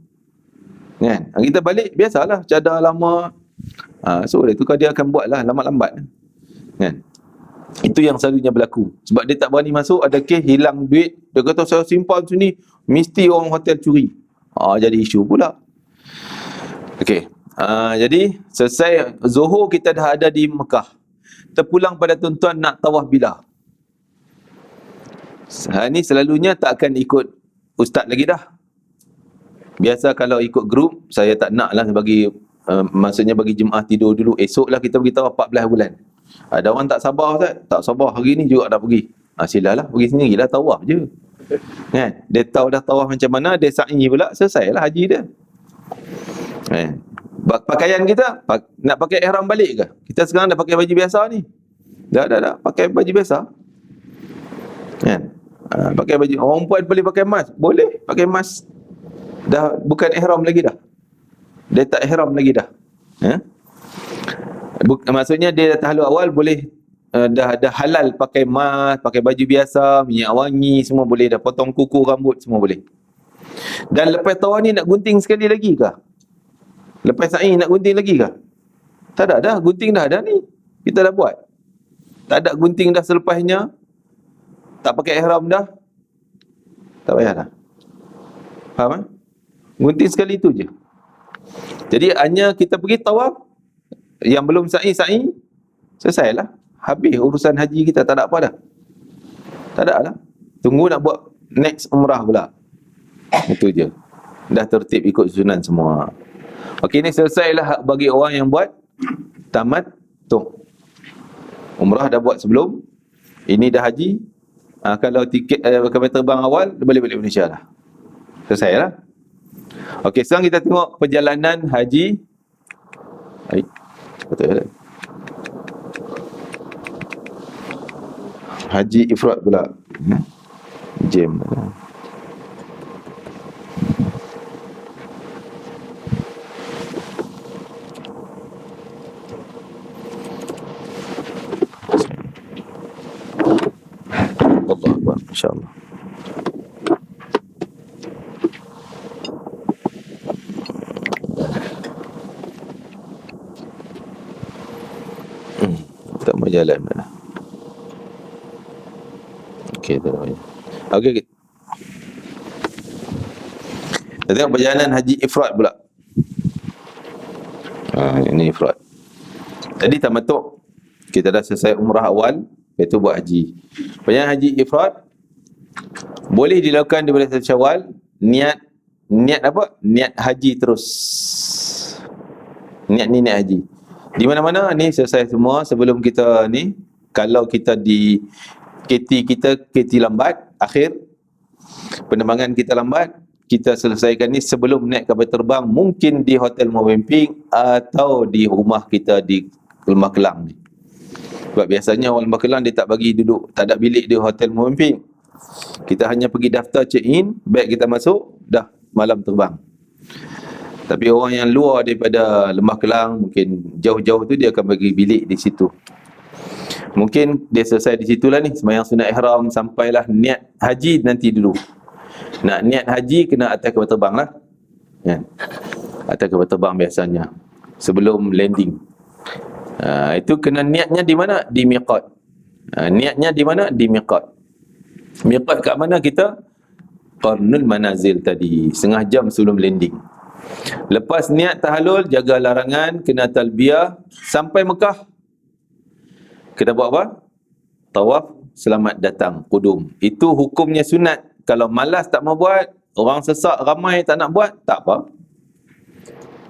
Kan? Kita balik biasalah cadar lama. So dia tukar, dia akan buatlah lambat-lambat. Kan? Itu yang selalunya berlaku. Sebab dia tak berani masuk, ada kes hilang duit. Dia kata saya simpan sini, mesti orang hotel curi. Jadi isu pula. Okey. Jadi selesai Zuhur kita dah ada di Mekah. Terpulang pada tuan-tuan nak tawaf bila? Ni selalunya tak akan ikut ustaz lagi dah. Biasa kalau ikut grup, saya tak nak lah bagi maksudnya bagi jemaah tidur dulu. Esoklah kita pergi tawaf 14 bulan. Ada orang tak sabar Ustaz, tak sabar hari ni juga dah pergi. Silalah pergi sendirilah, tawaf je. Kan? Dia tahu dah tawaf macam mana, dia sa'i pula, selesailah haji dia. Kan? Pakaian kita nak pakai ihram balik ke? Kita sekarang dah pakai baju biasa ni. Dah pakai baju biasa. Kan? Pakai baju orang perempuan boleh pakai mask? Boleh pakai mask. Dah bukan ihram lagi dah. Dia tak ihram lagi dah. Maksudnya dia dah tahlul awal boleh dah halal pakai mask, pakai baju biasa, minyak wangi semua boleh dah, potong kuku rambut semua boleh. Dan lepas tawaf ni nak gunting sekali lagi ke? Lepas sa'i nak gunting lagi ke? Tak ada dah, gunting dah ada ni. Kita dah buat. Tak ada gunting dah selepasnya. Tak pakai ihram dah. Tak payah dah. Faham kan? Gunting sekali tu je. Jadi hanya kita pergi tawaf, yang belum sa'i, selesailah. Habis urusan haji kita, tak ada apa dah. Tak ada lah. Tunggu nak buat next umrah pula. Itu je. Dah tertib ikut susunan semua. Okey, ni selesailah bagi orang yang buat tamattu'. Umrah dah buat sebelum, ini dah haji. Kalau tiket kapal terbang awal, balik Malaysia lah. Selesailah. Okey, sekarang kita tengok perjalanan haji. Betul. Haji ifrad pula. Jam. Allah Akbar, insya-Allah. Tak mau jalan dah. Okey, tu namanya. Okey. Kita tengok perjalanan haji ifrad pula. Ini ifrad. Tadi tamattu', kita dah selesai umrah awal, lepas tu buat haji. Perjalanan haji ifrad boleh dilakukan di bulan Syawal. Niat apa? Niat haji terus. Niat haji. Di mana-mana ni selesai semua sebelum kita ni. Kalau kita di KT lambat, akhir penerbangan kita lambat, kita selesaikan ni sebelum naik kapal terbang, mungkin di Hotel Movenpick atau di rumah kita di Lembah Kelang ni. Sebab biasanya orang Lembah Kelang dia tak bagi duduk, tak ada bilik di Hotel Movenpick. Kita hanya pergi daftar check in, beg kita masuk, dah malam terbang. Tapi orang yang luar daripada Lembah Kelang, mungkin jauh-jauh tu dia akan bagi bilik di situ. Mungkin dia selesai di situlah ni, sembahyang sunat ihram, sampailah niat haji nanti dulu. Nak niat haji kena atas kapal terbang lah. Ya. Atas kapal terbang biasanya sebelum landing. Itu kena niatnya di mana? Di miqat. Niatnya di mana? Di miqat. Miqat kat mana kita? Qarnul Manazil tadi, setengah jam sebelum landing. Lepas niat tahallul, jaga larangan, kena talbiyah sampai Mekah. Kena buat apa? Tawaf selamat datang, qudum. Itu hukumnya sunat. Kalau malas tak mau buat, orang sesak ramai tak nak buat, tak apa.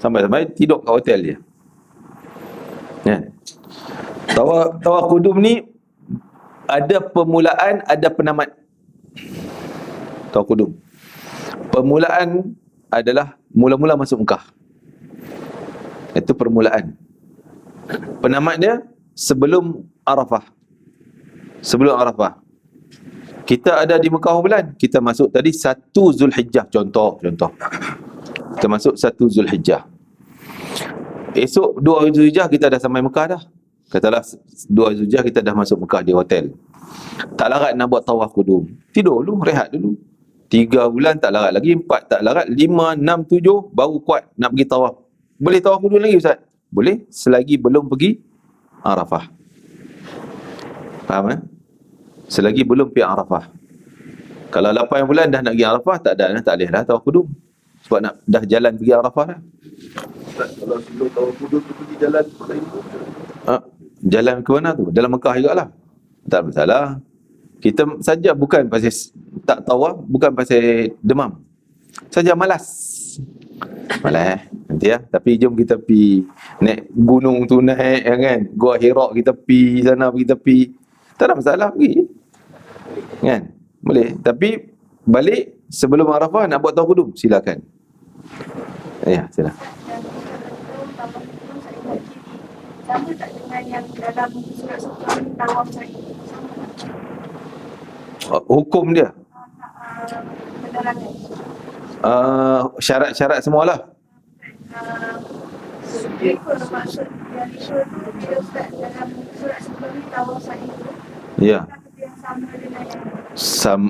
Sampai-sampai tidur kat hotel dia. Ya. Tawaf qudum ni ada permulaan, ada penamat. Tawaf qudum. Permulaan adalah mula-mula masuk Mekah. Itu permulaan. Penamat dia sebelum Arafah. Sebelum Arafah. Kita ada di Mekah bulan, kita masuk tadi 1 Zulhijjah, contoh. Kita masuk 1 Zulhijjah. Esok 2 Zulhijjah kita dah sampai Mekah dah. Katalah 2 Zulhijjah kita dah masuk Mekah di hotel. Tak larat nak buat tawaf qudum. Tidur dulu, rehat dulu. 3 bulan tak larat lagi, 4 tak larat, 5, 6, 7 baru kuat nak pergi tawaf. Boleh tawaf qudum lagi Ustaz? Boleh, selagi belum pergi Arafah. Faham Selagi belum pergi Arafah. Kalau 8 bulan dah nak pergi Arafah, tak boleh dah tawaf qudum. Sebab dah jalan pergi Arafah dah. Kalau sebelum tawaf qudum tu pergi jalan lain tu. Jalan ke mana tu? Dalam Mekah jugalah. Tak masalah. Kita saja bukan pasal tak tawaf, bukan pasal demam. Saja malas. Malas nanti ya. Tapi jom kita pergi naik gunung tu, naik kan. Gua Hira kita pergi sana, pergi tepi. Tak ada masalah pergi. Kan? Boleh. Tapi balik sebelum Arafah nak buat tawaf qudum, silakan. Ya, silakan. Sama tak dengan yang dalam surat surat tawaf saya? Hukum dia? Penerangan. Syarat-syarat semualah. Ikut maksud yang ikut tu bila Ustaz dalam surat sebelum ni tawaf saya tu. Ya. Yang sama dengan yang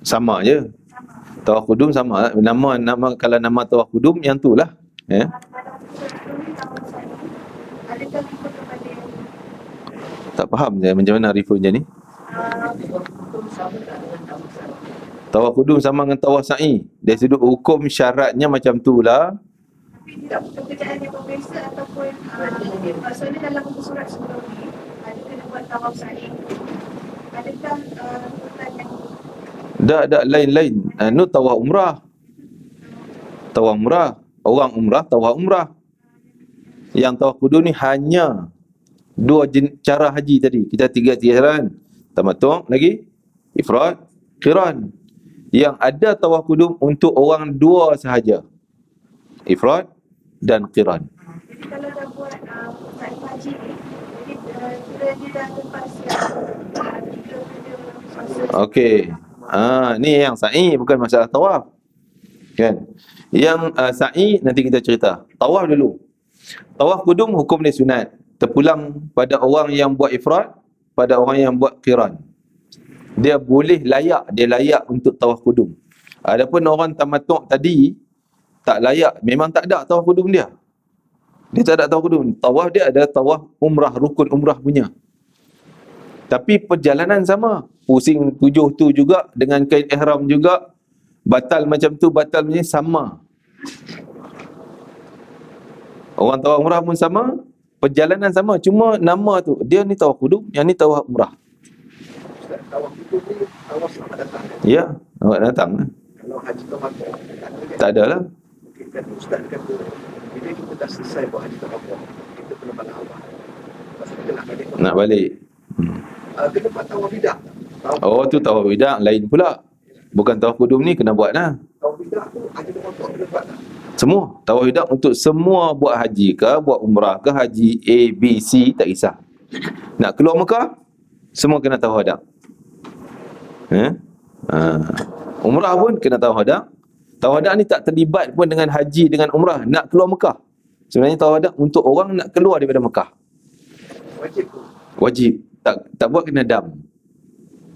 sama je. Tawaf qudum sama. Nama kalau nama tawaf qudum yang tu lah. Ya. dalam surat sebelum ni tawaf saya. Ada adakah ikut kepada yang Tak faham saya macam mana refer macam ni. Tawaf kudum sama dengan tawaf sa'i. Dari sudut hukum syaratnya macam tu lah. tapi tidak pekerjaan yang berbeza ataupun maksudnya dalam buku surat sebelum ni ada kena buat tawaf sa'i. Adakah hukuman yang Tak lain-lain. Anu tawaf umrah. Tawaf umrah. Orang umrah, tawaf umrah. Yang tawaf kudum ni hanya dua cara haji tadi. Kita tiga cara. Tamattu' lagi, ifrad, qiran. Yang ada tawaf kudum untuk orang dua sahaja. Ifrad dan qiran. jadi kalau dah buat sa'i haji ni jadi kira dia dah lepas yang 3 masa. Okey. Ni yang sa'i, bukan masalah tawaf. Kan? Yang sa'i nanti kita cerita. Tawaf dulu. Tawaf kudum hukum dia sunat. Terpulang pada orang yang buat ifrad, pada orang yang buat qiran. Dia boleh layak, dia layak untuk tawaf kudum. Adapun orang tamattu' tadi tak layak, memang tak ada tawaf kudum dia. Dia tak ada tawaf kudum. Tawaf dia adalah tawaf umrah, rukun umrah punya. Tapi perjalanan sama. Pusing 7 tu juga, dengan kain ihram juga. Batal macam tu, batal macam ni, sama. Orang tawaf umrah pun sama, perjalanan sama. Cuma nama tu, dia ni tawaf kudum, yang ni tawaf umrah. Ustaz, tawaf itu ni tawaf selamat datang. Ya, awak datang lah. Kalau haji tamattu' Tak ada lah. Okey, kan Ustaz kata bila kita dah selesai buat haji tamattu' kita kena balik awal. Pasal kita nak balik. Nak balik. Kena buat tawaf bidah. Oh, tu tawaf wida' lain pula. Bukan tawaf kudum ni kena buat lah. Tawaf bidah tu haji tamattu' kena buat tak? Semua. Tawaf wida' untuk semua buat haji ke, buat umrah ke, haji A, B, C, tak kisah. Nak keluar Mekah, semua kena tawaf wida'. Umrah pun kena tawaf wida'. Tawaf wida' ni tak terlibat pun dengan haji, dengan umrah. Nak keluar Mekah. Sebenarnya tawaf wida' untuk orang nak keluar daripada Mekah. Wajib tu. Wajib. Tak buat kena dam.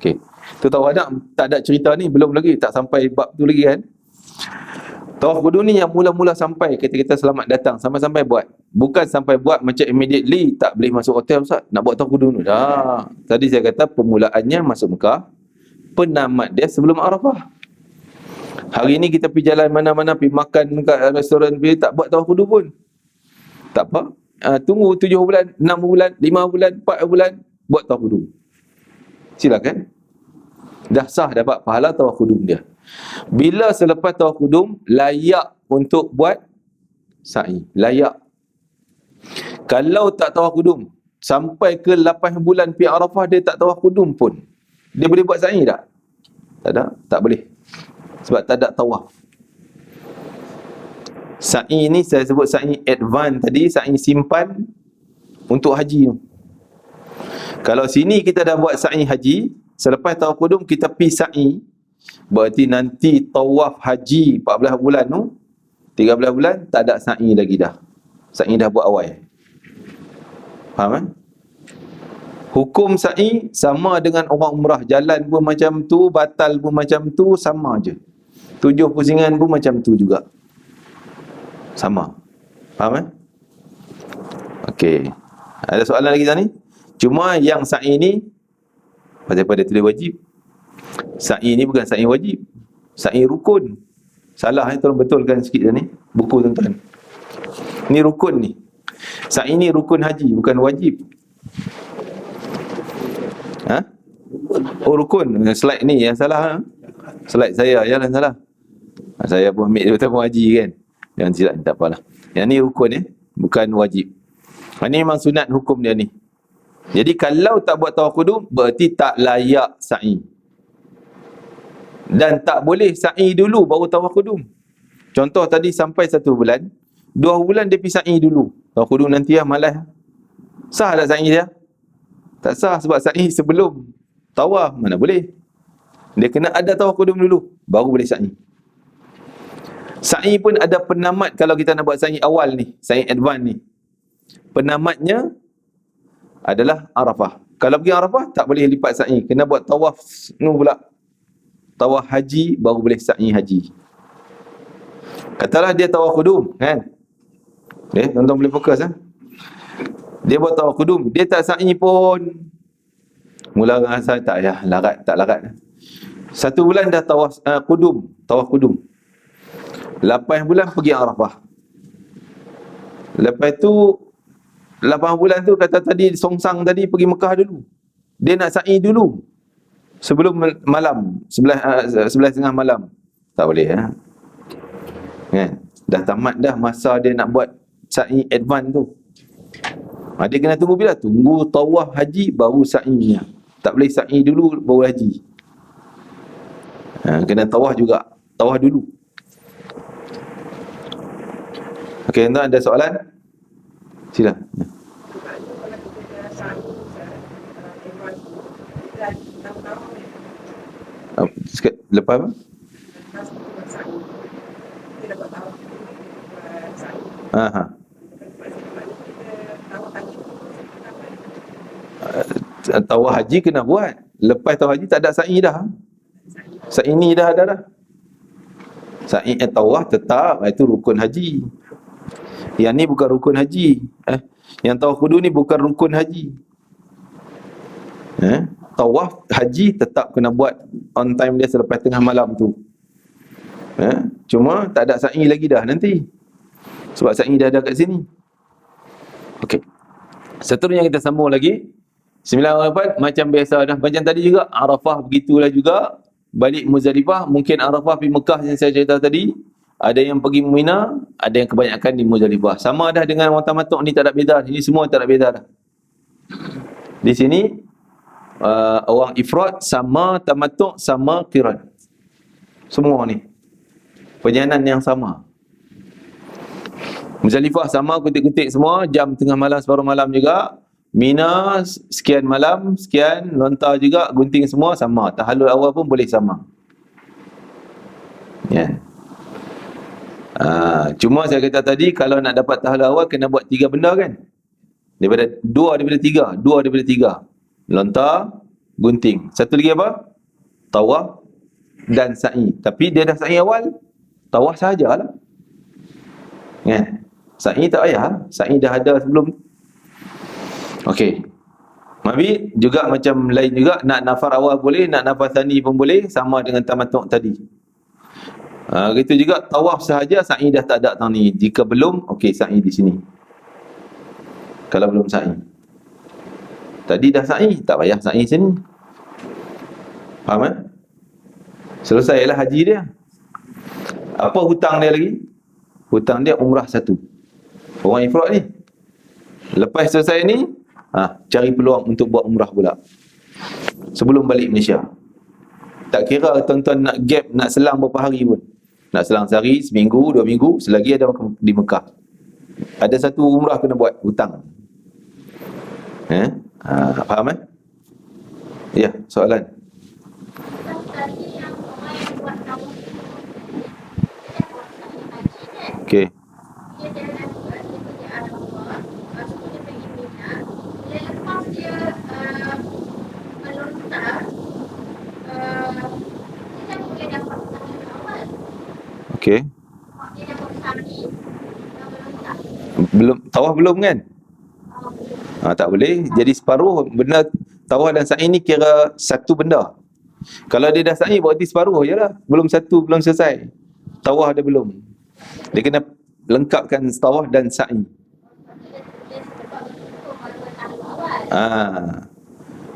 Okey. Tu tawaf wida' tak ada cerita ni, belum lagi, tak sampai bab tu lagi kan. Tawaf kudum ni yang mula-mula sampai kita selamat datang, sampai-sampai buat. Bukan sampai buat macam immediately tak boleh masuk hotel Ustaz, nak buat tawaf kudum tu. Dah. Tadi saya kata permulaannya masuk Mekah, penamat dia sebelum Arafah. Hari ni kita pergi jalan mana-mana, pergi makan kat restoran, pergi tak buat tawaf kudum pun. Tak apa. Tunggu 7 bulan, 6 bulan, 5 bulan, 4 bulan buat tawaf kudum. Silakan. Dah sah dapat pahala tawaf kudum dia. Bila selepas tawaf kudum layak untuk buat sa'i, layak. Kalau tak tawaf kudum sampai ke 8 bulan pergi Arafah dia tak tawaf kudum pun, dia boleh buat sa'i tak? Tak ada, tak boleh. Sebab tak ada tawaf. Sa'i ni saya sebut sa'i advance tadi, sa'i simpan untuk haji tu. Kalau sini kita dah buat sa'i haji, selepas tawaf kudum kita pergi sa'i, berarti nanti tawaf haji 14 bulan tu, 13 bulan tak ada sa'i lagi dah. Sa'i dah buat awal. Faham kan? Hukum sa'i sama dengan orang umrah, jalan pun macam tu, batal pun macam tu, sama je. 7 pusingan pun macam tu juga. Sama. Faham kan? Okey. Ada soalan lagi tadi? Cuma yang sa'i ni pasal pada tulis wajib. Sa'i ni bukan sa'i wajib. Sa'i rukun. Salah ni, tolong betulkan sikit ni buku tuan-tuan. Ni rukun ni. Sa'i ni rukun haji, bukan wajib. Oh rukun. Slide ni yang salah. Slide saya yang salah. Saya pun ambil dia pun haji kan. Yang tidak, tak apalah. Yang ni rukun bukan wajib. Ini memang sunat hukum dia ni. Jadi kalau tak buat tawaf kudum berarti tak layak sa'i. Dan tak boleh sa'i dulu baru tawaf kudum. Contoh tadi sampai 1 bulan, 2 bulan dia pergi sa'i dulu. Tawaf kudum nanti lah, malas. Sah tak sa'i dia? Tak sah sebab sa'i sebelum tawaf, mana boleh. Dia kena ada tawaf kudum dulu baru boleh sa'i. Sa'i pun ada penamat kalau kita nak buat sa'i awal ni, sa'i advance ni. Penamatnya adalah Arafah. Kalau pergi Arafah tak boleh lipat sa'i, kena buat tawaf nu pula. Tawaf haji baru boleh sa'i haji. Katalah dia tawaf kudum kan. Tuan-tuan boleh fokus Dia buat tawaf kudum, dia tak sa'i pun. Mula rasa tak payah larat, tak larat. 1 bulan dah tawaf kudum, tawaf kudum. 8 bulan pergi Arafah. Lepas tu 8 bulan tu kata tadi songsang tadi pergi Mekah dulu. Dia nak sa'i dulu sebelum malam 11:30 malam. Tak boleh kan? Dah tamat dah masa dia nak buat sa'i advance tu. Dia kena tunggu bila? Tunggu tawaf haji baru sa'inya. Tak boleh sa'i dulu baru haji. Kena tawaf juga. Tawaf dulu. Okey, tuan ada soalan? Sila. Lepas apa? Tawaf haji kena buat. Lepas tawaf haji tak ada sa'i dah. Sa'i ni dah ada dah. Sa'i tawaf tetap, itu rukun haji. Yang ni bukan rukun haji. Yang tawaf kudu ni bukan rukun haji. Tawaf haji tetap kena buat on time dia selepas tengah malam tu. Cuma tak ada sa'i lagi dah nanti. Sebab sa'i dah ada kat sini. Okey. Seterusnya kita sambung lagi. 9 macam biasa dah. Macam tadi juga Arafah begitulah juga. Balik Muzdalifah, mungkin Arafah pergi Mekah yang saya cerita tadi. Ada yang pergi Mina, ada yang kebanyakan di Muzdalifah. Sama dah dengan orang tamattu' ni tak ada beza. Ini semua tak ada beza dah. Di sini orang ifrad sama tamattu' sama qiran. Semua ni penyanan yang sama. Muzdalifah sama kutik-kutik semua, jam tengah malam separuh malam juga. Mina sekian malam, sekian, lontar juga, gunting semua sama. Tahallul awal pun boleh sama. Ya. Cuma saya kata tadi, kalau nak dapat tahallul awal kena buat 3 benda kan? Daripada 2 daripada 3. Lontar, gunting. Satu lagi apa? Tawaf dan sa'i. Tapi dia dah sa'i awal, tawaf sahajalah. Kan? Sa'i tak payah. Sa'i dah ada sebelum. Okey. Mabit juga macam lain juga, nak nafar awal boleh, nak nafar tsani pun boleh, sama dengan tamattu' tadi. Gitu juga tawaf sahaja, sa'i dah tak ada tahun ni. Jika belum, okey, sa'i di sini. Kalau belum sa'i. Tadi dah sa'i, tak payah sa'i sini. Faham Selesailah haji dia. Apa hutang dia lagi? Hutang dia umrah 1. Orang ifrad ni. Lepas selesai ni, cari peluang untuk buat umrah pula sebelum balik Malaysia. Tak kira tuan-tuan nak gap, nak selang berapa hari pun. Nak selang sehari, seminggu, 2 minggu, selagi ada di Mekah. Ada 1 umrah kena buat, hutang. Faham Ya, soalan. Okey. Okey. Belum tawaf belum kan? Tak boleh. Jadi separuh benda tawaf dan sa'i ni kira satu benda. Kalau dia dah sa'i berarti separuh jelah. Belum selesai. Tawaf dia belum. Dia kena lengkapkan tawaf dan sa'i.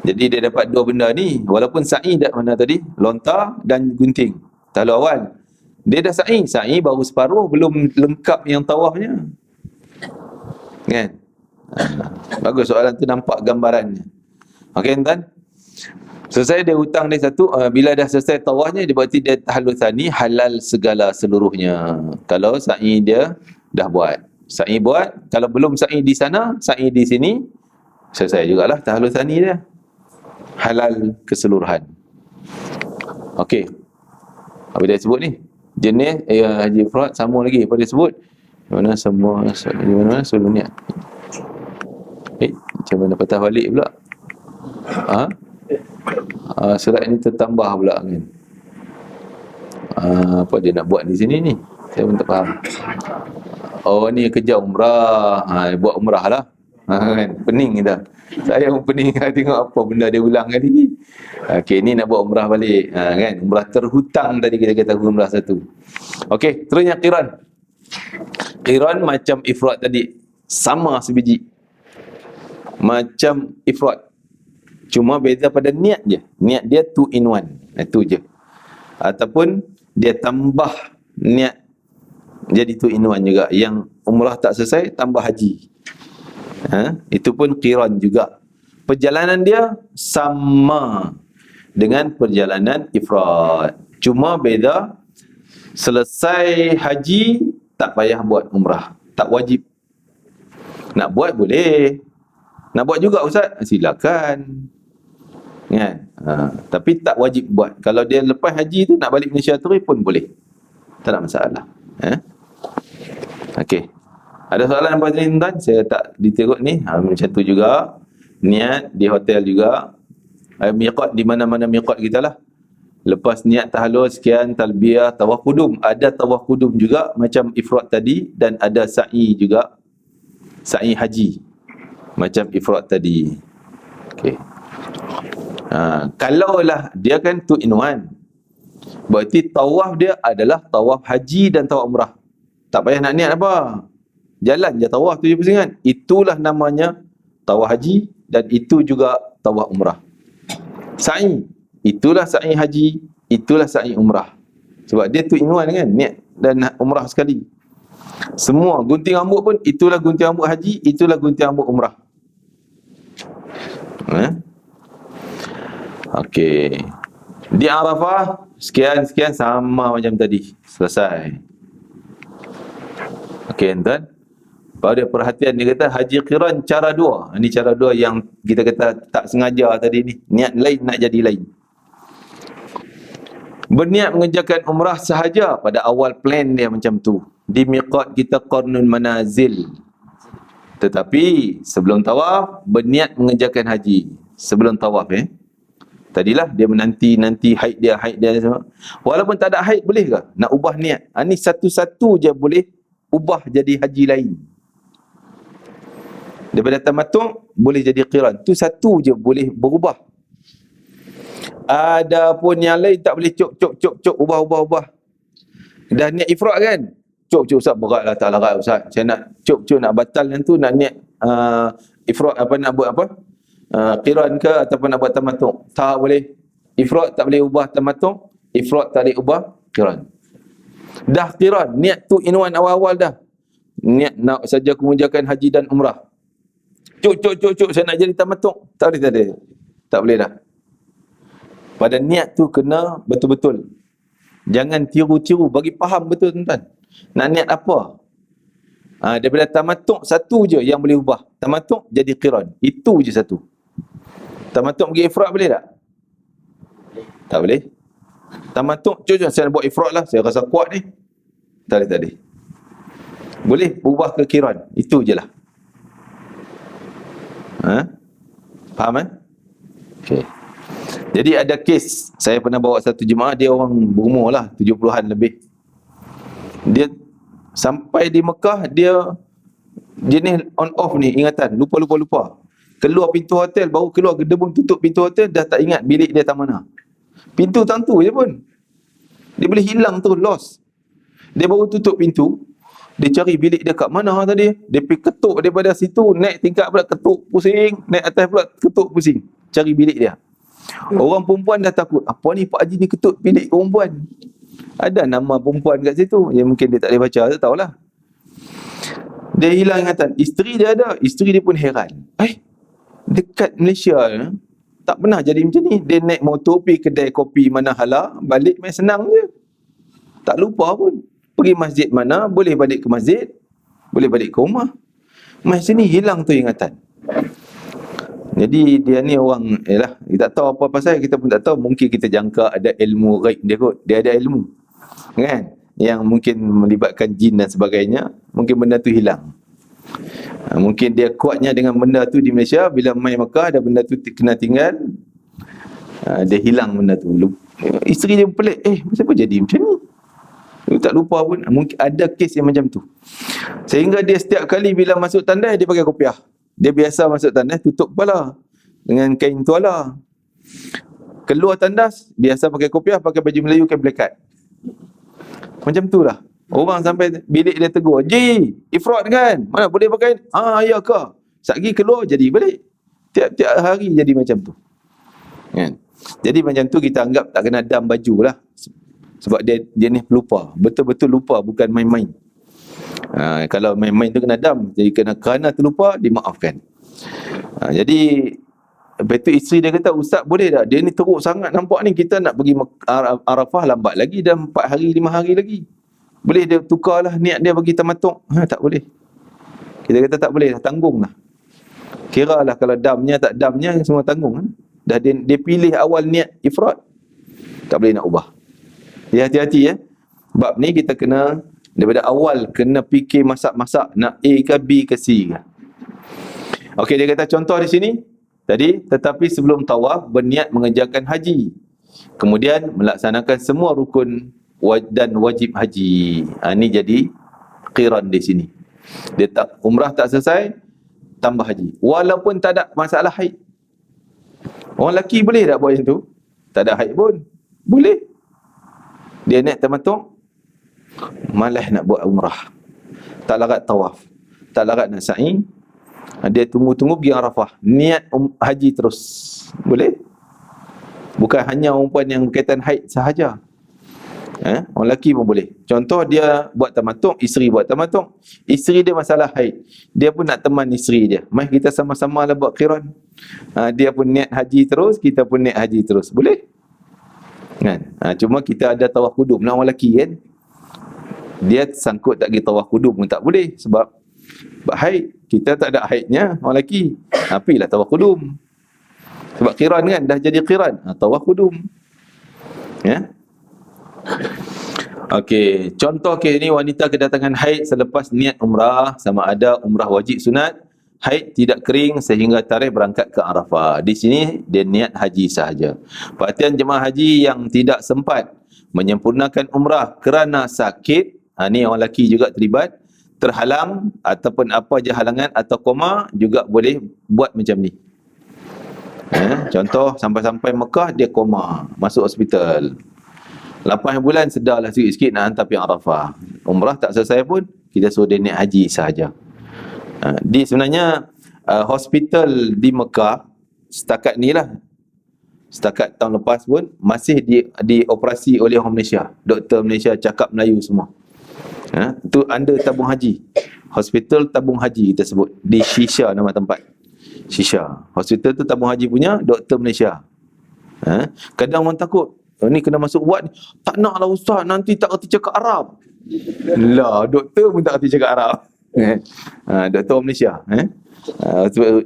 Jadi dia dapat 2 benda ni. Walaupun sa'i dah mana tadi? Lontar dan gunting. Tahallul awal. Dia dah sa'i baru separuh, belum lengkap yang tawafnya. Kan? Bagus soalan tu, nampak gambarannya. Okey tuan. Selesai dia hutang dia 1, bila dah selesai tawafnya, dia berarti dia tahallul tsani, halal segala seluruhnya. Kalau sa'i dia dah buat. Sa'i buat, kalau belum sa'i di sana, sa'i di sini, selesai jugalah tahallul tsani dia. Halal keseluruhan. Okey. Apa dia sebut ni? Jenis haji ifrad sama lagi apa dia sebut? Mana semua di mana sebelum ni? Macam mana patah balik pula? Surat ni tertambah pula kan. Apa dia nak buat di sini ni? Saya pun tak faham. Oh ni kerja umrah. Buat umrah lah. Kan? Pening kita. Saya pun pening tengok apa benda dia ulang kali. Okey, ni nak buat umrah balik. Kan? Umrah terhutang tadi kita kata umrah satu. Okey, terusnya qiran. Qiran macam ifrad tadi. Sama sebiji. Macam ifrad. Cuma beza pada niat je. Niat dia 2 in 1. Itu je. Ataupun dia tambah niat jadi 2 in 1 juga. Yang umrah tak selesai, tambah haji. Itu pun qiran juga. Perjalanan dia sama dengan perjalanan ifrad. Cuma beza, selesai haji tak payah buat umrah, tak wajib. Nak buat boleh. Nak buat juga ustaz, silakan. Kan? Tapi tak wajib buat. Kalau dia lepas haji tu nak balik Malaysia terus pun boleh. Tak ada masalah. Okey. Ada soalan apa ni tuan? Saya tak diteruk ni. Macam tu juga. Niat di hotel juga. Miqat di mana-mana miqat kita lah. Lepas niat tahallul sekian, talbiyah, tawaf qudum. Ada tawaf qudum juga macam ifrad tadi, dan ada sa'i juga. Sa'i haji. Macam ifrad tadi. Okey. Kalaulah dia kan 2 in 1. Berarti tawaf dia adalah tawaf haji dan tawaf umrah. Tak payah nak niat apa. Jalan je tawaf tu je pusingan. Itulah namanya tawaf haji, dan itu juga tawaf umrah. Sa'i, itulah sa'i haji, itulah sa'i umrah. Sebab dia 2 in 1 kan, niat dan umrah sekali. Semua gunting rambut pun itulah gunting rambut haji, itulah gunting rambut umrah. Okey. Di Arafah sekian-sekian sama macam tadi. Selesai. Okey tuan. Pada perhatian dia kata haji qiran cara 2. Ini cara 2 yang kita kata tak sengaja tadi ni. Niat lain nak jadi lain. Berniat mengerjakan umrah sahaja pada awal plan dia macam tu. Di miqat kita qarnun manazil. Tetapi sebelum tawaf berniat mengerjakan haji. Sebelum tawaf Tadilah dia menanti haid dia semua. Walaupun tak ada haid boleh ke nak ubah niat? Ni satu-satu je boleh ubah jadi haji lain. Daripada tamattu' boleh jadi qiran. Tu satu je boleh berubah. Ada pun yang lain tak boleh cuk ubah. Dah niat ifrad kan? Cuk ustaz beratlah, tak larat ustaz. Saya nak cuk nak batal yang tu, nak niat ifrad nak buat qiran ke ataupun nak buat tamattu'. Tak boleh. Ifrad tak boleh ubah tamattu', ifrad tak boleh ubah qiran. Dah qiran, niat 2 in 1 awal-awal dah. Niat nak saja mengerjakan haji dan umrah. Cuk, saya nak jadi tamattu'. Tak boleh. Tak boleh dah. Pada niat tu kena betul-betul. Jangan tiru-tiru, bagi faham betul tuan-tuan. Nak niat apa? Daripada tamattu' satu je yang boleh ubah. Tamattu' jadi qiran. Itu je satu. Tamattu' pergi ifrad boleh tak? Tak boleh. Tamattu' cuk saya nak buat ifrad lah, saya rasa kuat ni. Tak boleh. Boleh ubah ke qiran. Itu je lah. Faham Okey. Jadi ada kes, saya pernah bawa satu jemaah, dia orang berumur lah 70-an lebih. Dia sampai di Mekah, dia jenis on off ni, ingatan, lupa. Keluar pintu hotel, baru keluar gedebung tutup pintu hotel, dah tak ingat bilik dia tak mana. Pintu tentu je pun. Dia boleh hilang tu, lost. Dia baru tutup pintu, dia cari bilik dia kat mana tadi. Dia pergi ketuk daripada situ, naik tingkat pula ketuk pusing, naik atas pula ketuk pusing, cari bilik dia. Orang perempuan dah takut, apa ni Pak Haji ni ketuk bilik perempuan. Ada nama perempuan kat situ, ya mungkin dia tak boleh baca, tak tahulah. Dia hilang ingatan. Isteri dia ada, isteri dia pun heran. Dekat Malaysia tak pernah jadi macam ni. Dia naik motor pergi kedai kopi mana hala, balik main senang je. Tak lupa pun. Pergi masjid mana, boleh balik ke masjid, boleh balik ke rumah. Mas sini hilang tu ingatan. Jadi dia ni orang, kita tak tahu apa pasal, kita pun tak tahu. Mungkin kita jangka ada ilmu ghaib dia kot. Dia ada ilmu, kan? Yang mungkin melibatkan jin dan sebagainya. Mungkin benda tu hilang. Mungkin dia kuatnya dengan benda tu di Malaysia. Bila main Mekah, ada benda tu kena tinggal. Dia hilang benda tu. Isteri dia pelik, kenapa jadi macam ni? Dia tak lupa pun. Mungkin ada kes yang macam tu. Sehingga dia setiap kali bila masuk tandai, dia pakai kopiah. Dia biasa masuk tandas tutup kepala dengan kain tuala. Keluar tandas biasa pakai kopiah, pakai baju Melayu, kain belekat. Macam tu lah. Orang sampai bilik dia tegur, "Ji, ifrat kan? Mana boleh pakai?" Ya ke? Satgi keluar jadi balik. Tiap-tiap hari jadi macam tu. Kan? Jadi macam tu kita anggap tak kena dam baju lah. Sebab dia ni pelupa. Betul-betul lupa, bukan main-main. Kalau main-main tu kena dam. Jadi kerana terlupa, dimaafkan. Jadi lepas tu isteri dia kata, "Ustaz boleh tak? Dia ni teruk sangat nampak ni. Kita nak pergi Arafah lambat lagi, dah 4 hari 5 hari lagi. Boleh dia tukarlah niat dia bagi tamatuk?" Tak boleh. Kita kata tak boleh, tanggung lah. Kira lah kalau damnya tak damnya, semua tanggung. Dah dia pilih awal niat ifrat, tak boleh nak ubah. Ya, hati-hati ya. Bab ni kita kena daripada awal kena fikir masak-masak nak A ke B ke C ke. Okey, dia kata contoh di sini tadi, tetapi sebelum tawaf berniat mengerjakan haji, kemudian melaksanakan semua rukun dan wajib haji. Ini jadi qiran di sini. Dia tak umrah tak selesai, tambah haji. Walaupun tak ada masalah haid. Orang lelaki boleh tak buat macam tu? Tak ada haid pun boleh. Dia niat tamattu', malas nak buat umrah, tak larat tawaf, tak larat nak sa'i, dia tunggu-tunggu pergi Arafah, niat haji terus. Boleh? Bukan hanya perempuan yang berkaitan haid sahaja. Orang lelaki pun boleh. Contoh dia buat tamattu', isteri buat tamattu', isteri dia masalah haid, dia pun nak teman isteri dia, mari kita sama-sama lah buat qiran. Dia pun niat haji terus, kita pun niat haji terus. Boleh? Kan? Cuma kita ada tawaf qudum. Nak orang lelaki kan, dia sangkut tak pergi tawaf qudum pun tak boleh sebab haid. Kita tak ada haidnya orang lelaki, apilah tawaf qudum. Sebab qiran kan, dah jadi qiran, tawaf qudum. Ya. Okey, contoh kes ni, wanita kedatangan haid selepas niat umrah, sama ada umrah wajib sunat, haid tidak kering sehingga tarikh berangkat ke Arafah. Di sini dia niat haji sahaja. Perhatian jemaah haji yang tidak sempat menyempurnakan umrah kerana sakit, ni orang lelaki juga terlibat, terhalang ataupun apa je halangan atau koma, juga boleh buat macam ni. Contoh sampai-sampai Mekah dia koma, masuk hospital. 8 bulan sedarlah sikit-sikit nak hantar pergi Arafah. Umrah tak selesai pun, kita suruh dia niat haji sahaja. Di sebenarnya hospital di Mekah setakat ni lah, setakat tahun lepas pun masih dioperasi oleh orang Malaysia. Doktor Malaysia cakap Melayu semua. Itu under tabung haji. Hospital tabung haji kita sebut. Di Shisha nama tempat. Shisha. Hospital tu tabung haji punya, doktor Malaysia. Kadang orang takut, ni kena masuk buat ni. Tak nak lah ustaz, nanti tak kerti cakap Arab. Lah, doktor pun tak kerti cakap Arab. Doktor Malaysia.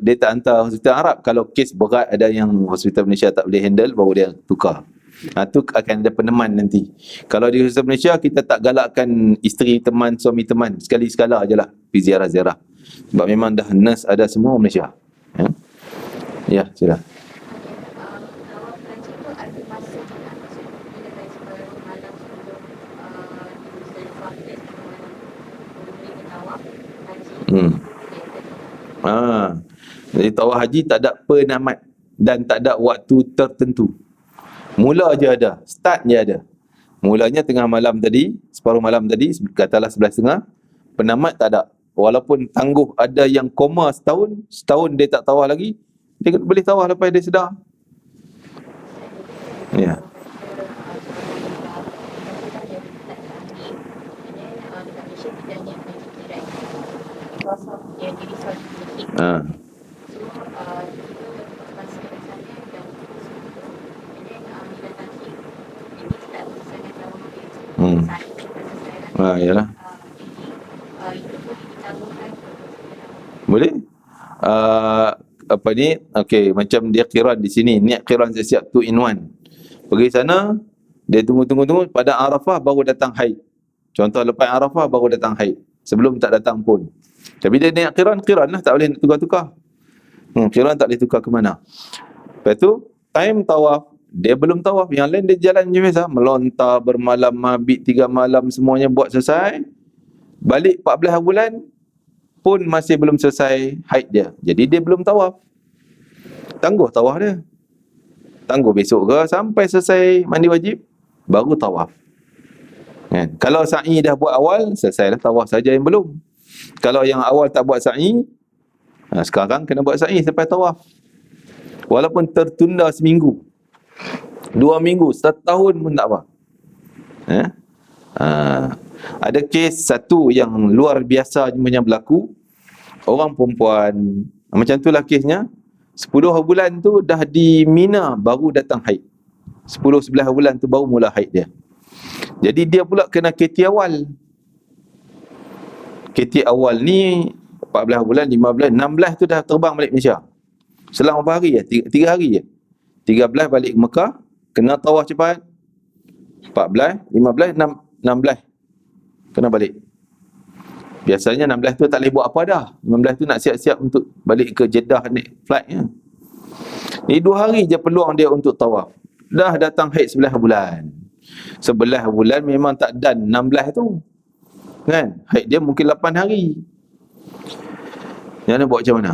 Dia tak hantar hospital Arab. Kalau kes berat, ada yang hospital Malaysia tak boleh handle, baru dia tukar. Tu akan ada peneman nanti. Kalau di hospital Malaysia, kita tak galakkan isteri teman, suami teman, sekali-sekala je lah pergi ziarah-ziarah. Sebab memang dah nurse ada semua orang Malaysia. Ya, sila. Jadi tawaf haji tak ada penamat dan tak ada waktu tertentu. Mula je ada, start je ada. Mulanya tengah malam tadi, separuh malam tadi, katalah 11.30. Penamat tak ada. Walaupun tangguh ada yang koma setahun dia tak tawaf lagi, dia boleh tawaf lepas dia sedar. Ya. Yalah. Boleh? Apa ni? Okey, macam dia qiran di sini, niat qiran siap 2 in 1. Pergi sana, dia tunggu pada Arafah baru datang haid. Contoh lepas Arafah baru datang haid. Sebelum tak datang pun. Tapi dia niat qiran lah, tak boleh nak tukar-tukar. Qiran tak boleh tukar ke mana. Lepas tu, time tawaf, dia belum tawaf. Yang lain dia jalan macam biasa. Melontar, bermalam, mabit, 3 malam, semuanya buat selesai. Balik 14 bulan, pun masih belum selesai haid dia. Jadi dia belum tawaf. Tangguh tawaf dia. Tangguh besok ke sampai selesai mandi wajib baru tawaf. Kan? Kalau sa'i dah buat awal, selesailah tawaf saja yang belum. Kalau yang awal tak buat sa'i, sekarang kena buat sa'i sampai tawaf. Walaupun tertunda seminggu, 2 minggu, 1 tahun pun tak apa. Ada kes satu yang luar biasa yang berlaku. Orang perempuan, macam itulah kesnya. 10 bulan tu dah di Mina baru datang haid. 10-11 bulan tu baru mula haid dia. Jadi dia pula kena KT awal. KT awal ni 14 bulan, 15, 16 tu dah terbang balik Malaysia. Selang berapa hari je? 3 hari je. 13 balik Mekah, kena tawaf cepat. 14, 15, 16 kena balik. Biasanya 16 tu tak boleh buat apa dah. 15 tu nak siap-siap untuk balik ke Jeddah naik flight ya. Ni 2 hari je peluang dia untuk tawaf. Dah datang haid 11 bulan. 11 bulan memang tak dan 16 tu. Kan? Haid dia mungkin 8 hari. Yang nak buat macam mana?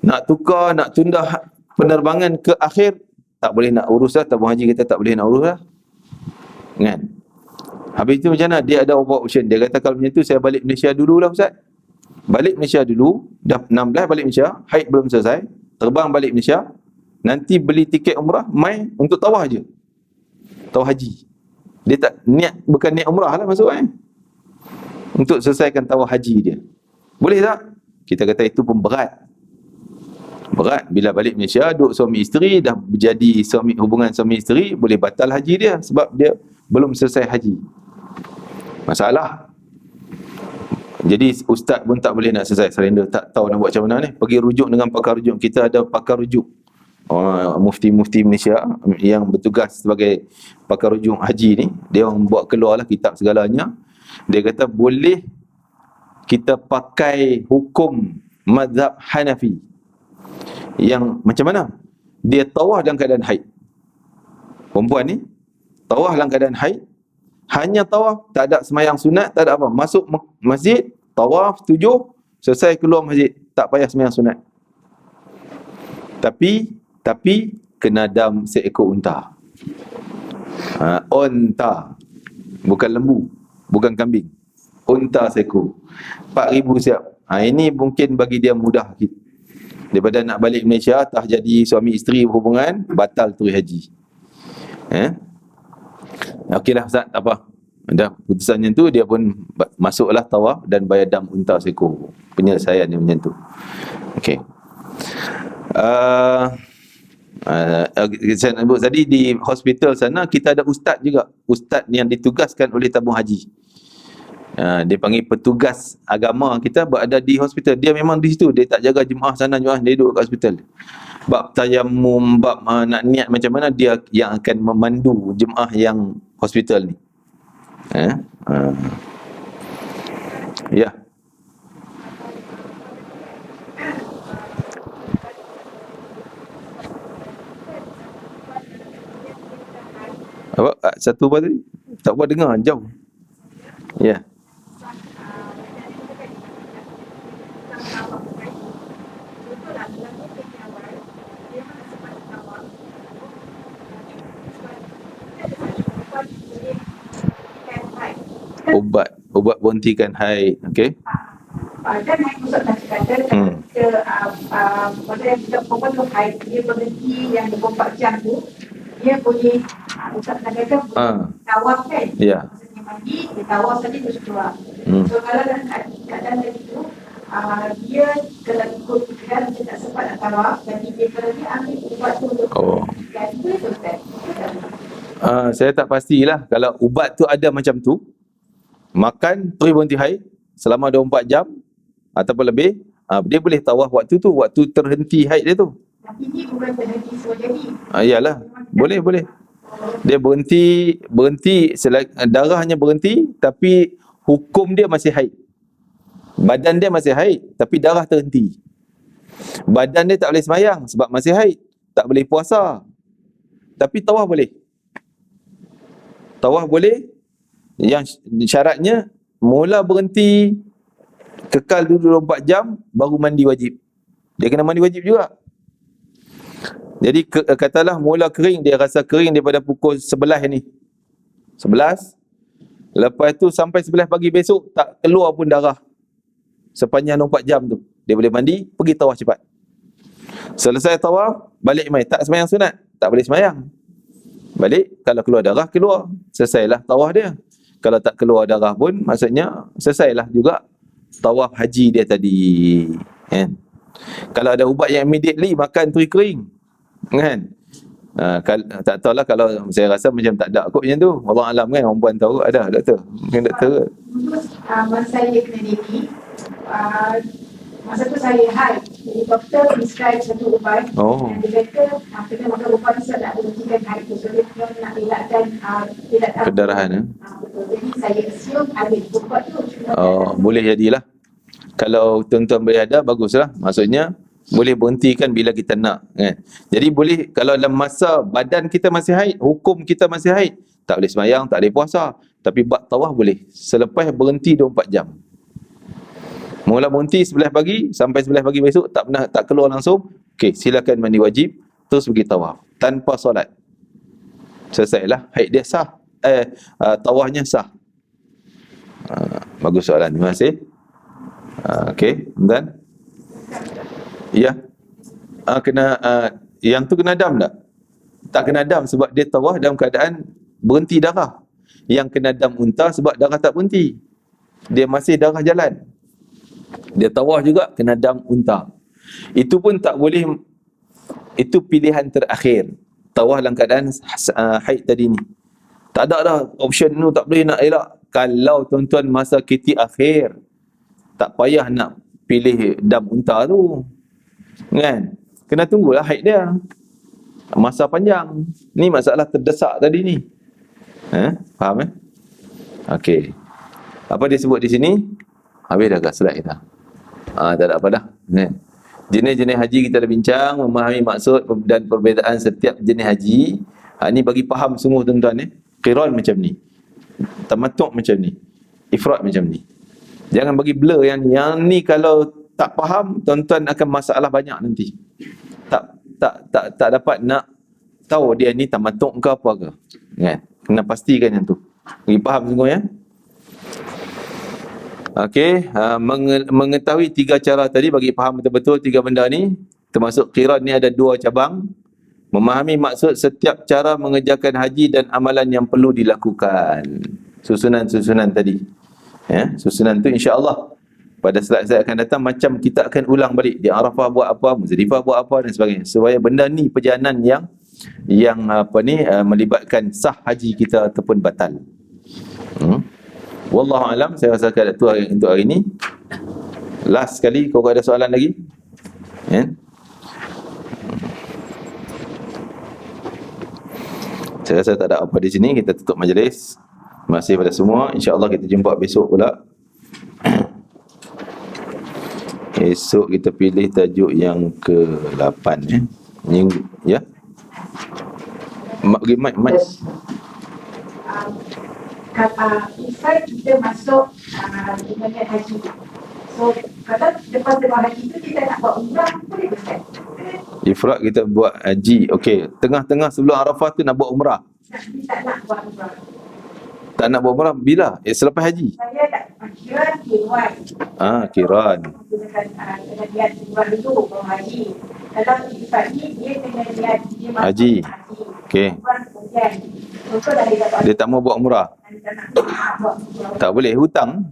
Nak tukar, nak tunda penerbangan ke akhir, tak boleh nak urus dah. Tabung haji kita tak boleh nak urus dah. Kan? Habis tu macam mana? Dia ada option. Dia kata kalau macam tu saya balik Malaysia dulu lah Ustaz. Balik Malaysia dulu, dah 16 balik Malaysia, haid belum selesai, terbang balik Malaysia, nanti beli tiket umrah, mai untuk tawaf je. Tawaf haji. Dia tak niat, bukan niat umrah lah masuk untuk selesaikan tawaf haji dia. Boleh tak? Kita kata itu pun berat. Berat. Bila balik Malaysia, duduk suami isteri, dah berjadi hubungan suami isteri, boleh batal haji dia sebab dia belum selesai haji. Masalah. Jadi ustaz pun tak boleh nak selesai surrender, tak tahu nak buat macam mana ni. Pergi rujuk dengan pakar rujuk. Kita ada pakar rujuk. Mufti-mufti Malaysia yang bertugas sebagai pakar rujuk haji ni, dia orang buat keluarlah kitab segalanya. Dia kata boleh kita pakai hukum mazhab Hanafi. Yang macam mana? Dia tawaf dalam keadaan haid. Perempuan ni tawaf dalam keadaan haid, hanya tawaf, tak ada semayang sunat, tak ada apa. Masuk masjid, tawaf 7, selesai keluar masjid, tak payah semayang sunat. Tapi kena dam seekor unta. Unta, bukan lembu, bukan kambing. Unta seekor. 4,000 siap. Ini mungkin bagi dia mudah sikit. Daripada nak balik Malaysia, tak jadi suami isteri berhubungan, batal tu haji. Okeylah Ustaz, tak apa. Dah putusannya tu, dia pun masuklah tawaf dan bayar dam unta seekor. Penyelesaian dia macam tu. Okey. Saya nak sebut tadi di hospital sana kita ada ustaz juga. Ustaz yang ditugaskan oleh tabung haji. Dia panggil petugas agama kita berada di hospital. Dia memang di situ. Dia tak jaga jemaah sana, jemaah dia duduk kat hospital. Bab tayammum, bab nak niat macam mana, dia yang akan memandu jemaah yang hospital ni. Ya. Apa? Satu apa tadi? Tak buat dengar, jauh. Ya. Ubat berhentikan haid. Okey. Dan maksud kata pada yang kita perempuan tu haid, dia berhenti yang 24 jam tu, dia boleh Ustaz kata tawaf kan? Ya. Maksudnya mandi, dia tawaf tadi terus keluar. So kalau dalam keadaan itu, dia kalau ikut pikiran dia tak sempat nak tawaf, jadi dia kalau dia ambil ubat tu untuk ganti tu Ustaz. Saya tak pastilah. Kalau ubat tu ada macam tu, makan terus berhenti haid selama 24 jam ataupun lebih, dia boleh tawaf waktu tu, waktu terhenti haid dia tu. Tapi ni bukan terhenti semua jadi. Iyalah, boleh. Dia berhenti darahnya berhenti, tapi hukum dia masih haid. Badan dia masih haid, tapi darah terhenti. Badan dia tak boleh sembahyang sebab masih haid, tak boleh puasa. Tapi tawaf boleh. Tawaf boleh. Yang syaratnya mula berhenti kekal dulu 24 jam, baru mandi wajib. Dia kena mandi wajib juga. Jadi katalah mula kering, dia rasa kering daripada pukul 11 ni. 11. Lepas tu sampai 11 pagi besok tak keluar pun darah sepanjang 24 jam tu. Dia boleh mandi, pergi tawaf cepat. Selesai tawaf, balik mai. Tak sembahyang sunat, tak boleh sembahyang. Balik, kalau keluar darah, keluar. Selesailah tawaf dia. Kalau tak keluar darah pun, maksudnya selesailah juga tawaf haji dia tadi. Kan? Kalau ada ubat yang immediately, makan tu kering. Kan? Tak tahulah, kalau saya rasa macam tak ada kot macam tu. Allah alam kan, orang puan tahu ada doktor. Mungkin doktor ke? Masa saya kena diri, masa tu saya haid. Jadi doktor prescribe satu ubat. Dan dia kata, kena makan ubat ni sebab nak berhentikan haid tu. So dia nak elakkan perdarahan. Betul. Jadi saya assume ada ubat tu. Boleh jadilah. Kalau tuan-tuan boleh ada, baguslah. Maksudnya boleh berhentikan bila kita nak, kan? Jadi boleh, kalau dalam masa badan kita masih haid, hukum kita masih haid, tak boleh sembahyang, tak boleh puasa, tapi buat tawaf boleh selepas berhenti 24 jam. Mula berhenti 11 pagi sampai 11 pagi besok tak keluar langsung, okey, silakan mandi wajib, terus pergi tawaf tanpa solat. Selesailah, haid dia sah, tawafnya sah. Bagus soalan, terima kasih. Okey, dan ya, kena yang tu kena dam tak? Tak kena dam sebab dia tawaf dalam keadaan berhenti darah. Yang kena dam unta sebab darah tak berhenti, dia masih darah jalan. Dia tawaf juga kena dam unta. Itu pun tak boleh, itu pilihan terakhir. Tawaf dalam keadaan haid tadi ni, tak ada dah option tu, tak boleh nak elak. Kalau tuan-tuan masa KT akhir, tak payah nak pilih dam unta tu, kan? Kena tunggulah haid dia, masa panjang. Ni masalah terdesak tadi ni. Faham Okey. Apa dia sebut di sini? Habis dah kat slide kita. Tak ada apa dah. Jenis-jenis haji kita dah bincang, memahami maksud dan perbezaan setiap jenis haji. Ni bagi faham semua tuan-tuan. Qiran macam ni, tamattu' macam ni, ifrad macam ni. Jangan bagi blur yang ni. Kalau tak faham, tuan-tuan akan masalah banyak nanti. Tak dapat nak tahu dia ni tamattu' ke apa ke, kan? Kena pastikan yang tu. Bagi faham semua ya. Okey, mengetahui 3 cara tadi, bagi faham betul-betul 3 benda ni, termasuk qiran ni ada 2 cabang. Memahami maksud setiap cara mengerjakan haji dan amalan yang perlu dilakukan. Susunan-susunan tadi. Susunan tu insya-Allah pada slide-slide akan datang, macam kita akan ulang balik. Di Arafah buat apa, Muzdalifah buat apa dan sebagainya. Supaya benda ni perjalanan yang melibatkan sah haji kita ataupun batal. Wallahu alam, saya rasa ada tu untuk hari ni. Last sekali, kau ada soalan lagi? Saya rasa tak ada apa di sini, kita tutup majlis. Terima kasih pada semua. InsyaAllah kita jumpa besok pula. Esok kita pilih tajuk yang ke-8 ya. Bagi mic. Ifrad kita masuk dengan haji. So kata lepas haji tu kita nak buat umrah, boleh ke? Ifrad kita buat haji. Okey, tengah-tengah sebelum Arafah tu nak buat umrah. Tak nak buat umrah. Tak nak buat umrah bila? Selepas haji. Saya tak kiran. Kiran. Kena lihat umrah dulu baru haji. Kalau Ifrad ni dia kena lihat dia masuk haji. Okey. Dia tak mau buat umrah. Tak boleh, hutang.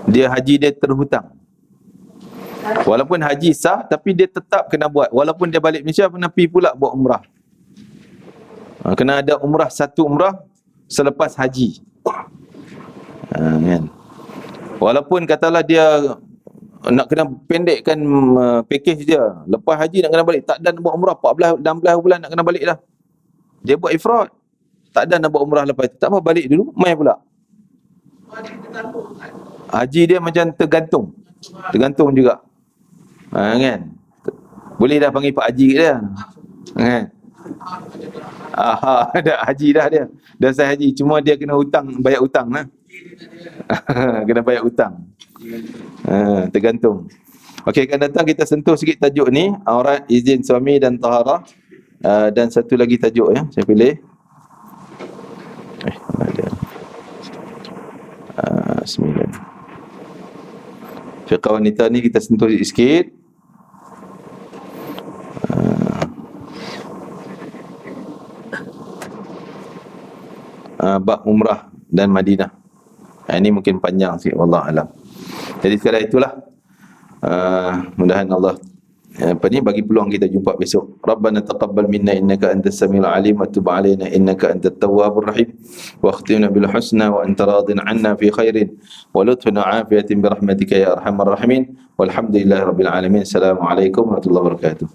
Dia haji dia terhutang. Walaupun haji sah, tapi dia tetap kena buat. Walaupun dia balik Malaysia pun pergi pula buat umrah. Kena ada umrah, satu umrah selepas haji. Kan? Walaupun katalah dia nak kena pendekkan package dia, lepas haji nak kena balik, tak ada nak buat umrah 14, 16 bulan nak kena balik dah. Dia buat ifrad, tak ada nak buat umrah lepas itu, tak apa, balik dulu, mai pula. Haji dia macam tergantung juga. Kan? Boleh dah panggil Pak Haji dia. Kan? Ada haji dah dia. Dah selesai haji, cuma dia kena hutang, bayar hutang lah. Kena bayar hutang. Tergantung. Okey, akan datang kita sentuh sikit tajuk ni, aurat, izin suami dan taharah. Dan satu lagi tajuk ya, saya pilih. Ada. 9. Fiqh wanita ni kita sentuh sikit. Bab umrah dan Madinah. Ini mungkin panjang sikit, wallahu alam. Jadi sekadar itulah. Mudahan Allah bagi peluang kita jumpa besok. Rabbana taqabbal minna innaka antas samiul alim wa tub alaina innaka antat tawwabur rahim wa akhtimna bil husna wa anta radin 'anna fi khairin wa lutfun wa afiyatin bi rahmatika ya arhamar rahimin walhamdulillahi rabbil alamin. Assalamualaikum warahmatullahi wabarakatuh.